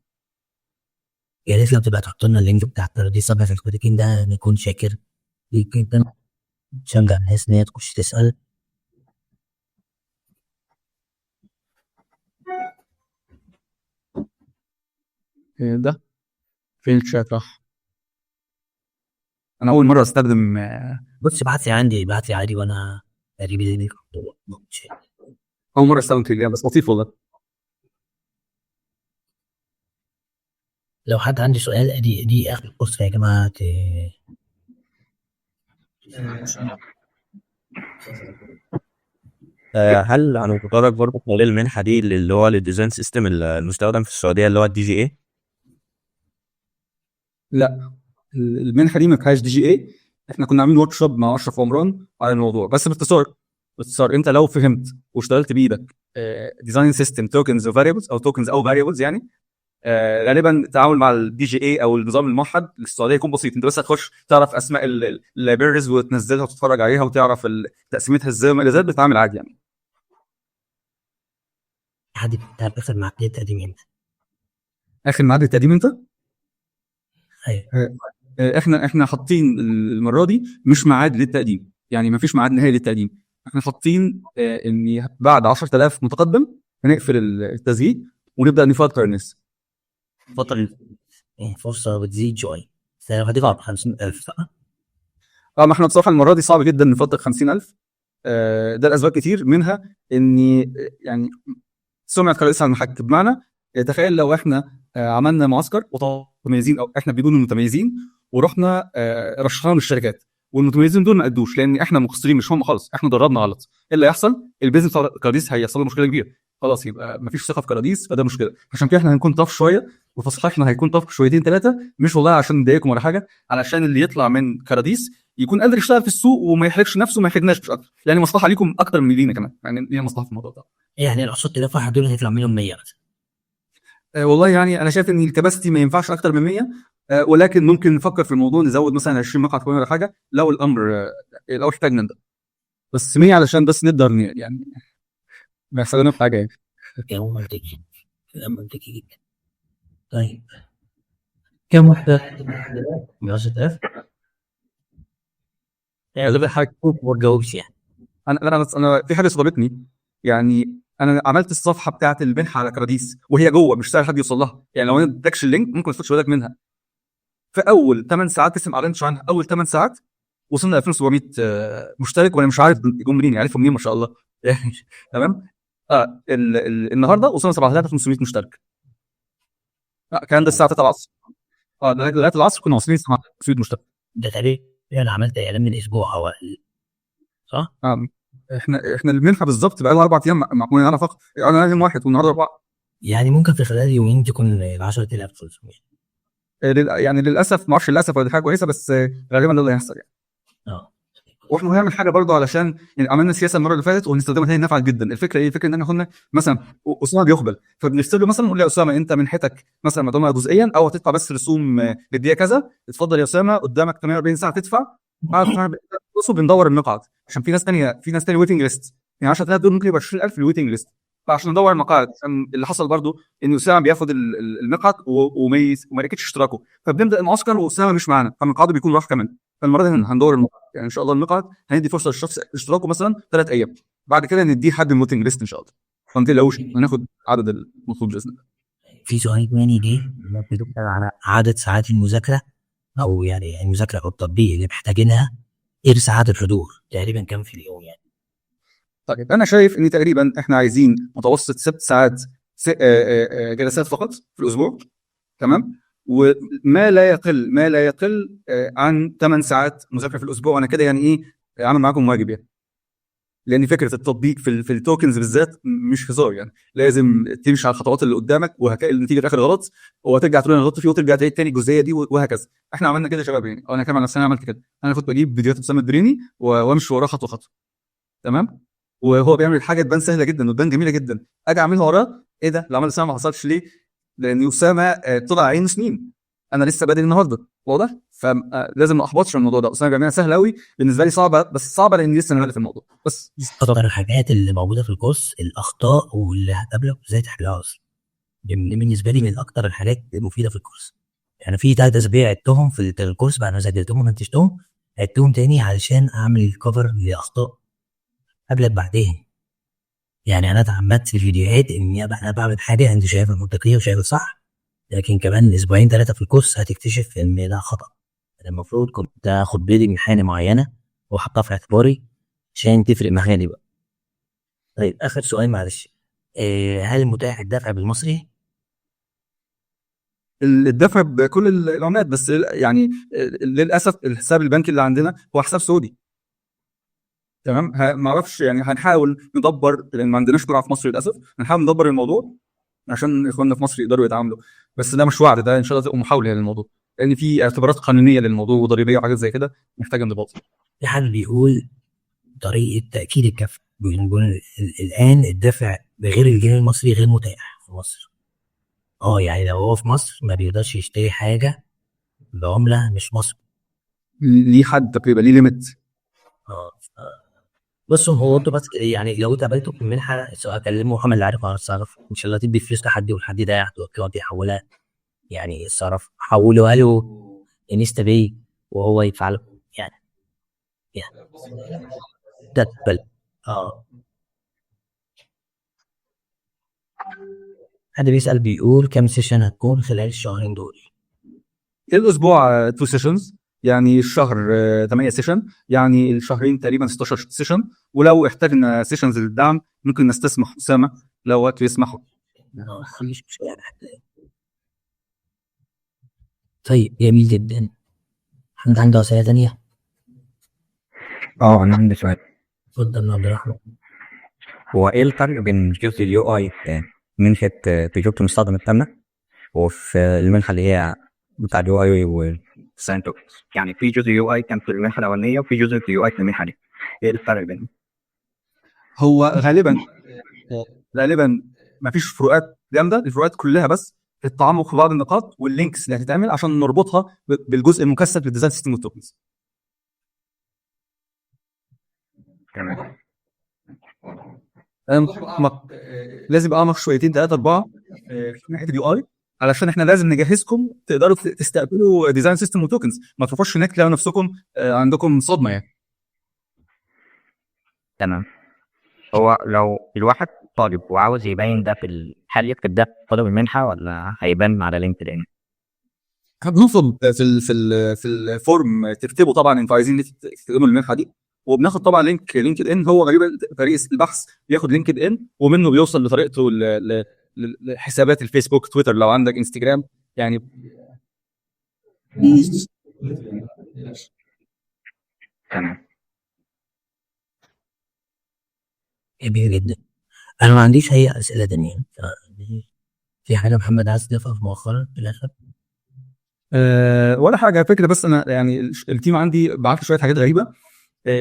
يا ريت لو تبقى تحط لنا اللينك بتاع كراديس صفحة الخريجين ده، نكون شاكر ليك جدا. شجع الناس ان هي تخش تسأل. ده فين الشات راح؟ انا اول مره استخدم. بص ابعت لي عادي وانا قريب ليك. اول مره استخدم تليجرام، بس لطيف والله. لو حد عنده سؤال دي اخر الكورس يا جماعه. هل هنتطرق برضه خلال المنحه دي اللي هو الديزاين سيستم المستخدم في السعوديه اللي هو الدي جي اي؟ لا، المنحه دي ما فيهاش دي جي اي. احنا كنا عاملين ورك شوب مع اشرف عمران على الموضوع، بس باختصار انت لو فهمت واشتغلت بايدك ديزاين سيستم توكنز وفاريبلز او توكنز او فاريبلز، يعني غالبا التعامل مع الدي جي اي او النظام الموحد للسعوديه يكون بسيط. انت بس هتخش تعرف اسماء اللايبريز وتنزلها وتتفرج عليها وتعرف تقسيمتها ازاي وما الى ذلك، بتتعامل عادي يعني. حد بتاع اخر معدل التقديم امتى؟ اخر ميعاد التقديم امتى؟ ايوه احنا حاطين المره دي مش ميعاد للتقديم، يعني ما فيش ميعاد نهائي للتقديم. احنا حاطين ان بعد 10000 متقدم هنقفل التسجيل ونبدا نفلتر الناس. فترة فرصة بتزيد شوية، بس لو هتقع ب 50,000 صح؟ ما احنا بصراحه المره دي صعب جدا نفلتر 50000. ده الاسباب كتير منها اني يعني سمعه كرئيس على المحك. بمعنى تخيل لو احنا عملنا معسكر متميزين او احنا بدون المتميزين ورحنا رشحناهم للشركات والمتميزين دول ما ادوش لان احنا مقصرين مش هم خالص، احنا دربنا غلط، ايه اللي هيحصل؟ البيزنس بتاع كراديس هيحصل له مشكله كبيره، خلاص يبقى مفيش ثقه في كراديس، فده مشكله. عشان كده احنا هنكون طف شويه وتصحيحنا هيكون طف شويتين ثلاثه، مش والله عشان نضايقكم ولا حاجه، علشان اللي يطلع من كراديس يكون قادر يشتغل في السوق وما يحرجش نفسه وما يحرجناش مش اكتر، يعني مصلحه ليكم اكتر من لينا كمان، يعني لينا مصلحه في الموضوع ده. يعني ال 10,000 واحد دول هيطلع منهم 100 مثلا. والله يعني انا شايف ان الكباستي ما ينفعش اكتر من 100، ولكن ممكن نفكر في الموضوع نزود مثلا 20 مقعد كمان ولا حاجه لو الامر لو احتاجنا ده، بس 100 علشان بس نقدر يعني ما يحصل لنا حاجه يعني. كلام منطقي، كلام منطقي جدا. طيب كم واحدة؟ 100,000 يعني ده حاجة ما تجاوبش يعني. انا في حاجه صدمتني، يعني انا عملت الصفحه بتاعه المنحه على كراديس وهي جوه مش سهل حد يوصل لها، يعني لو انا اديتكش اللينك ممكن ما تاخدش بالك منها. في اول 8 ساعات لسه ما اعلنتش عنها، اول 8 ساعات وصلنا 2700 مشترك، وانا مش عارف جم منين، عارفهم منين ما شاء الله يعني. تمام. النهارده وصلنا 7500 مشترك. كان ده الساعه 3 العصر. لغايه العصر كنا واصلين 7500 مشترك. ده تقريبا انا عملت اعلان من اسبوع او اقل صح؟ احنا المنحه بالظبط بقى لها 4 ايام معمولين على فقط، انا يوم واحد والنهارده 4. يعني ممكن في خلال يومين تكون ال 10,500. يعني للاسف ما اعرفش للاسف ولا دي حاجه كويسه، بس غالبا ده اللي هيحصل يعني. واحنا هنعمل حاجه برضه علشان يعني عملنا سياسه المره اللي فاتت وهنستخدمها تاني نفعت جدا. الفكره ايه؟ الفكره ان احنا كنا مثلا اسامه بيقبل فبنرسل له مثلا نقول له يا اسامه انت منحتك مثلا مدعومه جزئيا او هتدفع بس رسوم للدقيقه كذا، اتفضل يا اسامه قدامك 48 ساعه تدفع. بصوا بندور المقعد عشان في ناس ثانيه ويتنج ليست، يعني 10000 دول ممكن يبقى 20,000 الويتنج ليست، فعشان ندور المقاعد. اللي حصل برضو ان اسامه بياخد المقعد وما يركبش اشتراكه، فبنبدا المعسكر واسامه مش معانا فالمقعد بيكون راح كمان. فالمره دي هندور المقعد، يعني ان شاء الله المقعد هندي فرصه للشخص اشتراكه مثلا 3 ايام، بعد كده نديه حد من الويتنج ليست ان شاء الله، فما تقلقوش هناخد عدد المطلوب باذن الله. في سؤال تاني جه بيدل على عدد ساعات المذاكره او يعني المذاكره او التطبيق اللي محتاجينها، ايه ساعات الحضور تقريبا كام في اليوم يعني؟ طيب انا شايف ان تقريبا احنا عايزين متوسط 6 ساعات جلسات فقط في الاسبوع، تمام، وما لا يقل عن 8 ساعات مذاكره في الاسبوع. وانا كده يعني ايه عامل معاكم واجب يعني، لان فكره التطبيق في التوكنز بالذات مش هزار، يعني لازم تمشي على الخطوات اللي قدامك وهتلاقي النتيجه في الاخر غلط وهترجع تقول انا غلطت فيه وترجع تعيد تاني الجزئيه دي وهكذا. احنا عملنا كده يا شباب يعني، انا كمان على السنه عملت كده، انا كنت بجيب فيديوهات اسامه الدريني وامشي وراها خطوه خطوه، تمام، وهو بيعمل حاجه تبان سهله جدا وتبان جميله جدا، اجي اعملها وراه ايه ده اللي عمل اسامه ما حصلش ليه؟ لان اسامه طلع عين سنين، انا لسه بادئ النهارده واضح، فلازم ما احبطش من الموضوع ده. اسامه بيعملها سهله قوي بالنسبه لي، صعبه بس صعبه لان لسه انا بادئ في الموضوع. بس اكتر الحاجات اللي موجوده في الكورس الاخطاء واللي هتقابلك ازاي تحلها اصلا، بالنسبه لي من اكتر الحاجات المفيده في الكورس. يعني في 3 اسابيع عدتهم في الكورس بعد ما سجلتهم ومنتجتهم، عدتهم تاني علشان اعمل كفر لاخطاء قبلت بعدين. يعني انا اتعمدت في الفيديوهات اني انا بعمل حاجه انت شايفها منطقيه وشايفها صح، لكن كمان اسبوعين 3 في الكورس هتكتشف ان ده خطا. انا المفروض كنت اخد بالي من حاجه معينه واحطها في اعتباري عشان تفرق معايا بقى. طيب اخر سؤال معلش، هل متاح الدفع بالمصري؟ الدفع بكل العملات، بس يعني للاسف الحساب البنكي اللي عندنا هو حساب سعودي، تمام. ما اعرفش يعني هنحاول ندبر لان ما عندناش قرعه في مصر للاسف، هنحاول ندبر الموضوع عشان اخواننا في مصر يقدروا يتعاملوا، بس ده مش وعد، ده ان شاء الله تبقى محاوله للموضوع، لان في اعتبارات قانونيه للموضوع وضريبيه وحاجات زي كده محتاجه انضباط. في حد بيقول طريقه تاكيد الكفء، بيقول الان الدفع بغير الجنيه المصري غير متاح في مصر. يعني لو هو في مصر ما بيقدرش يشتري حاجة بعملة مش مصر. ليه حد تقريبا ليه ليميت؟ اه بص هو انتوا بس يعني لو اتقابلتوا في المنحة سواء اكلمه محمد اللي عارف اتصرف ان شاء الله تدي فلوس لحد والحد ده يقعد يحولها، يعني الصرف حولوها له انستا باي وهو يدفع له يعني تقبل. اه حد بيسأل بيقول كام سيشن هتكون خلال الشهرين دول؟ الاسبوع 2 سيشنز، يعني الشهر 8 سيشن، يعني الشهرين تقريبا 16 سيشن. ولو احتاجنا سيشنز للدعم ممكن نستسمح اسامه لو وقت يسمحوا. مفيش مشكلة. طيب جميل جدا. حد عنده أسئلة تانية؟ اه انا عندي سؤال. اتفضل يا عبد الرحمن. هو ايه الفرق بين جزء اليو اي في منحة تجربة المستخدم التامة وفي المنحة اللي هي بتاع اليو اي والساينتو؟ يعني في جزء يو اي كان في المنحة الأولانية وفي جزء في اليو اي في المنحة دي، ايه الفرق بينهم؟ هو غالبا ما فيش فروقات جامده، الفروقات كلها بس التعمق في بعض النقاط واللينكس اللي هتتعمل عشان نربطها بالجزء المكثف للديزاين سيستم والتوكنز. تمام. لازم يبقى اعمق شويتين 3 4 في ناحيه اليو اي، علشان احنا لازم نجهزكم تقدروا تستقبلوا ديزاين سيستم وتوكنز، ما تروحوش هناك تلاقوا نفسكم عندكم صدمه يعني. تمام. هو لو الواحد طالب وعاوز يبين ده في هل يكتب ده في طلب المنحة ولا هيبان على لينكد ان؟ بنطلب في الفورم تكتبوا طبعا انتوا عايزين تقدموا المنحه دي، وبناخد طبعا لينكد ان. هو غالبا فريق البحث بياخد لينكد ان ومنه بيوصل لطريقته لحسابات الفيسبوك تويتر لو عندك انستجرام يعني. تمام. جميل جدا. أنا ما عنديش أي أسئلة تانية. في حاجة محمد عايز تضيفها في مؤخرا في الآخر؟ ولا حاجه، فكره بس انا يعني التيم عندي بعت شويه حاجات غريبه.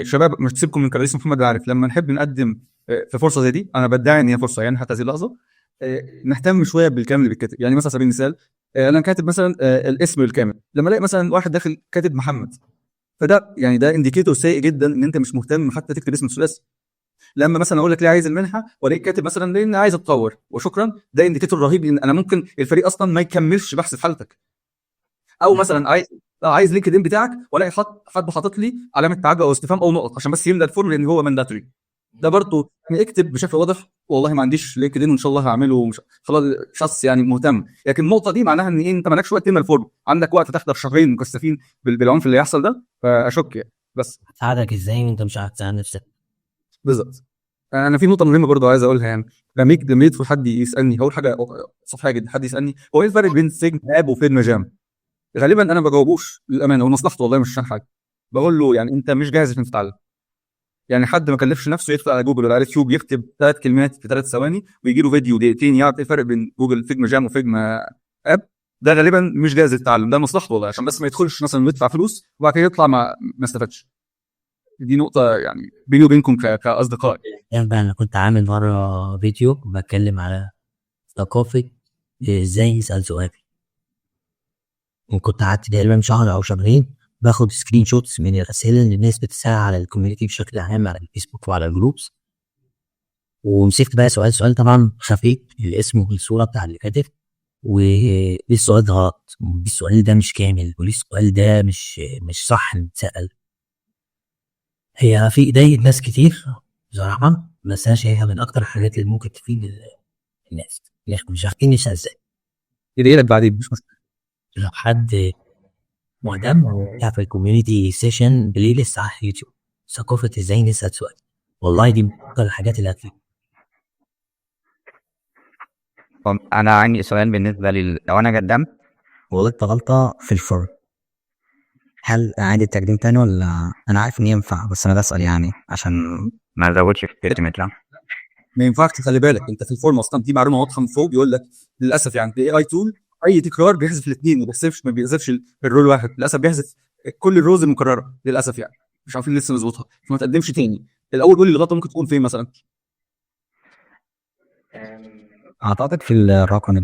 شباب مش تسيبكم من كرئيس محمد عارف لما نحب نقدم في فرصه زي دي، انا بدعي ان هي فرصه يعني حتى هذه اللحظه نهتم شويه بالكلام اللي بيتكتب. يعني مثلا على سبيل المثال انا كاتب مثلا الاسم الكامل، لما الاقي مثلا واحد داخل كاتب محمد، فده يعني ده انديكيتور سيء جدا ان انت مش مهتم حتى تكتب اسم الثلاثي. لما مثلا اقول لك ليه عايز المنحه والاقيك كاتب مثلا ليه عايز اتطور وشكرا، ده انديكيتور رهيب ان انا ممكن الفريق اصلا ما يكملش بحث في حالتك. او مثلا عايز لينكد ان بتاعك والاقي حد حاطط لي علامه تعجب او استفهام او نقط عشان بس يملى الفورم لان هو مانداتوري. ده برضه اكتب بشكل واضح والله ما عنديش لينكد ان وان شاء الله هعمله خلاص شخص يعني مهتم. لكن النقطه دي معناها ان انت مالكش وقت تملى الفورم، عندك وقت تحضر شهرين مكثفين بالعنف اللي يحصل ده، فاشك يعني. بس هتساعدك ازاي وانت مش عارف تساعد نفسك؟ بالظبط. انا في نقطه مهمه برضه عايز اقولها يعني. لما يدخل حد يسالني هقول حاجه سطحيه جدا، حد يسالني هو ايه الفرق بين سيجما اب وفيجما جام، غالبا انا ما بجاوبوش للامانه ومصلحته والله مش عشان حاجه. بقول له يعني انت مش جاهز عشان تتعلم. يعني حد ما كلفش نفسه يدخل على جوجل ولا على يوتيوب يكتب 3 كلمات في 3 ثواني ويجي له فيديو دقيقتين يعرف ايه الفرق بين جوجل فيجما جام وفيجما اب، ده غالبا مش جاهز للتعلم. ده مصلحته والله عشان بس ما يدخلش مثلا ويدفع فلوس وبعد كده يطلع ما استفادش. دي نقطه يعني بيني وبينكم كاصدقاء. يعني انا كنت عامل مره فيديو بتكلم على ثقافه ازاي نسال سؤال، وكنت قعدت تقريبا شهر او شهرين باخد سكرين شوتس من الاسئله اللي الناس بتسال على الكوميونتي بشكل عام على الفيسبوك وعلى الجروبس، ومسكت بقى سؤال طبعا خفيف الاسم والصوره بتاع اللي كاتب، وليه السؤال ده غلط، وليه السؤال ده مش كامل، وليه السؤال ده مش صح نتسأل. هي في ايدي ناس كتير بصراحه، بس انا شايفها من اكتر الحاجات اللي ممكن تفيد الناس مش عارفين نسال ازاي. يدعي لك بعدين مش مشكله. لو حد مهتم يعمل كوميونتي سيشن بلاي ليست على يوتيوب ثقافه ازاي نسال سؤال، والله دي من اكتر الحاجات اللي هتفيد. طب انا عندي سؤال بالنسبة لي، لو انا قدمت وغلطت غلطة في الفورم هل اعيد التقديم تاني ولا انا عارف ان ينفع بس انا بسأل يعني عشان ما ازودش في التيمت؟ لا ما ينفعش تخلي بالك انت في الفورم اصلا في معلومه واضحه من فوق بيقول لك للاسف يعني الاي اي تول اي تكرار بيحذف الاثنين ما بيحذفش الرول واحد، للاسف بيحذف كل الرولز المكرره للاسف يعني مش عارفين لسه نظبطها فما تقدمش تاني. الاول قول لي الغلطه ممكن تكون فين مثلا. اعتقد في الرقم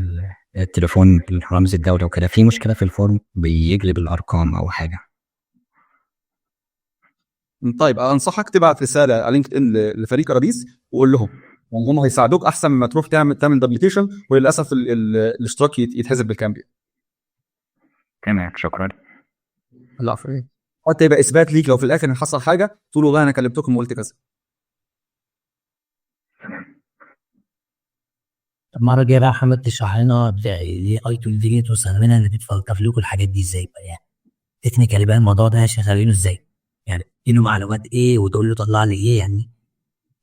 التليفون رمز الدولة وكده، في مشكلة في الفورم بيقلب الأرقام أو حاجة. طيب انصحك تبعت رساله على لينكد ان لفريق كراديس وقول لهم، هم هيساعدوك احسن ما تروح تعمل دبليكيشن، وللاسف الاشتراك يتحسب بالكامل. تمام، شكرا. العفو. حتى يبقى اثبات ليك لو في الاخر حصل حاجه تقول والله انا كلمتكم وقلت كذا. المرة الجاية بقى محمد تشرح لنا ليه اي تول ديت واستخدامنا اللي بتفلتر لكم الحاجات دي ازاي بقى، يعني تكنيكالي بقى الموضوع ده شغالينه ازاي، يعني اديله معلومات ايه وتقول له طلع لي ايه، يعني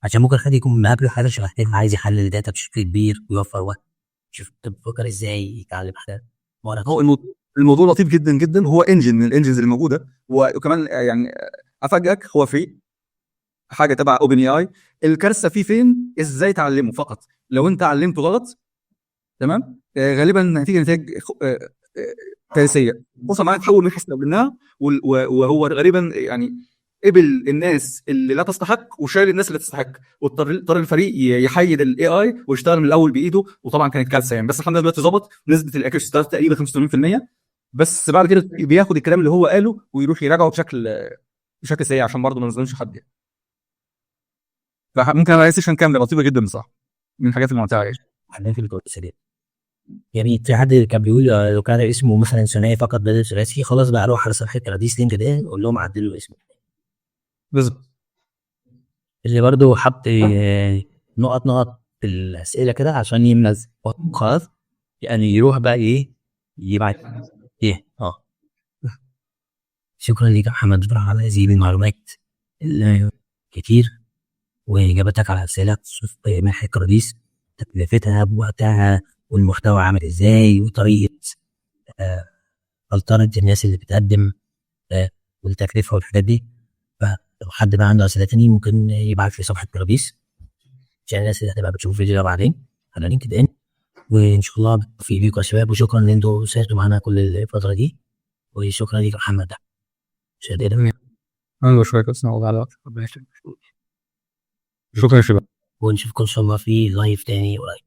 عشان ممكن حد يكون مقابله حاجه شبه كده عايز يحلل الداتا بشكل كبير ويوفر وقت. شوف انت بتفكر ازاي يتعلم حاجه. هو الموضوع لطيف جدا جدا، هو انجن من الانجنز اللي موجوده، وكمان يعني افاجئك هو في حاجه تبع اوبن اي اي. الكارثه فيه فين؟ ازاي تعلمه فقط. لو انت علمته غلط تمام غالبا هتيجي نتائج كارثيه. خصوصا معاك تحول من حيث لو قلناها، وهو غالبا يعني قبل الناس اللي لا تستحق وشايل الناس اللي تستحق، واضطر الفريق يحيد الاي اي ويشتغل من الاول بايده، وطبعا كانت كارثه يعني. بس الحمد لله دلوقتي ظبط، نسبه الاكيرسي تقريبا 85%. بس بعد كده بياخد الكلام اللي هو قاله ويروح يراجعه بشكل سريع عشان برضه ما نظلمش حد يعني. فممكن على سيشن كامله لطيفه جدا صح، من الحاجات الممتعه يعني. حاليا في الكود سريع. يعني في حد كان بيقول لو كان اسمه مثلا ثنائي فقط بدل ثلاثي خلاص بقى روح على صفحه كراديس لينك ده قول لهم عدلوا اسمه. بالظبط. اللي برضه حط نقط في الاسئله كده عشان يملى خلاص، يعني يروح بقى ايه يبعت ايه شكرا لك يا محمد فرح على هذه المعلومات كتير واجابتك على اسئله بخصوص منحه كراديس، تكلفتها بوقتها والمحتوى عامل ازاي وطريقه فلترة الناس اللي بتقدم والتكلفه والحاجات دي. فلو حد بقى عنده اسئله تانية ممكن يبعت في صفحه كراديس عشان الناس اللي هتبقى بتشوف الفيديو ده بعدين على لينكد ان. وان شاء الله بالتوفيق ليكم يا شباب، وشكرا ان انتوا ساعدتوا معانا كل الفتره دي، وشكرا ليك يا محمد. شكرا. انا بشكرك يا استاذ على الوقت. شكرا يا شباب. ونشوفكم ان شاء الله في لايف تاني قريب.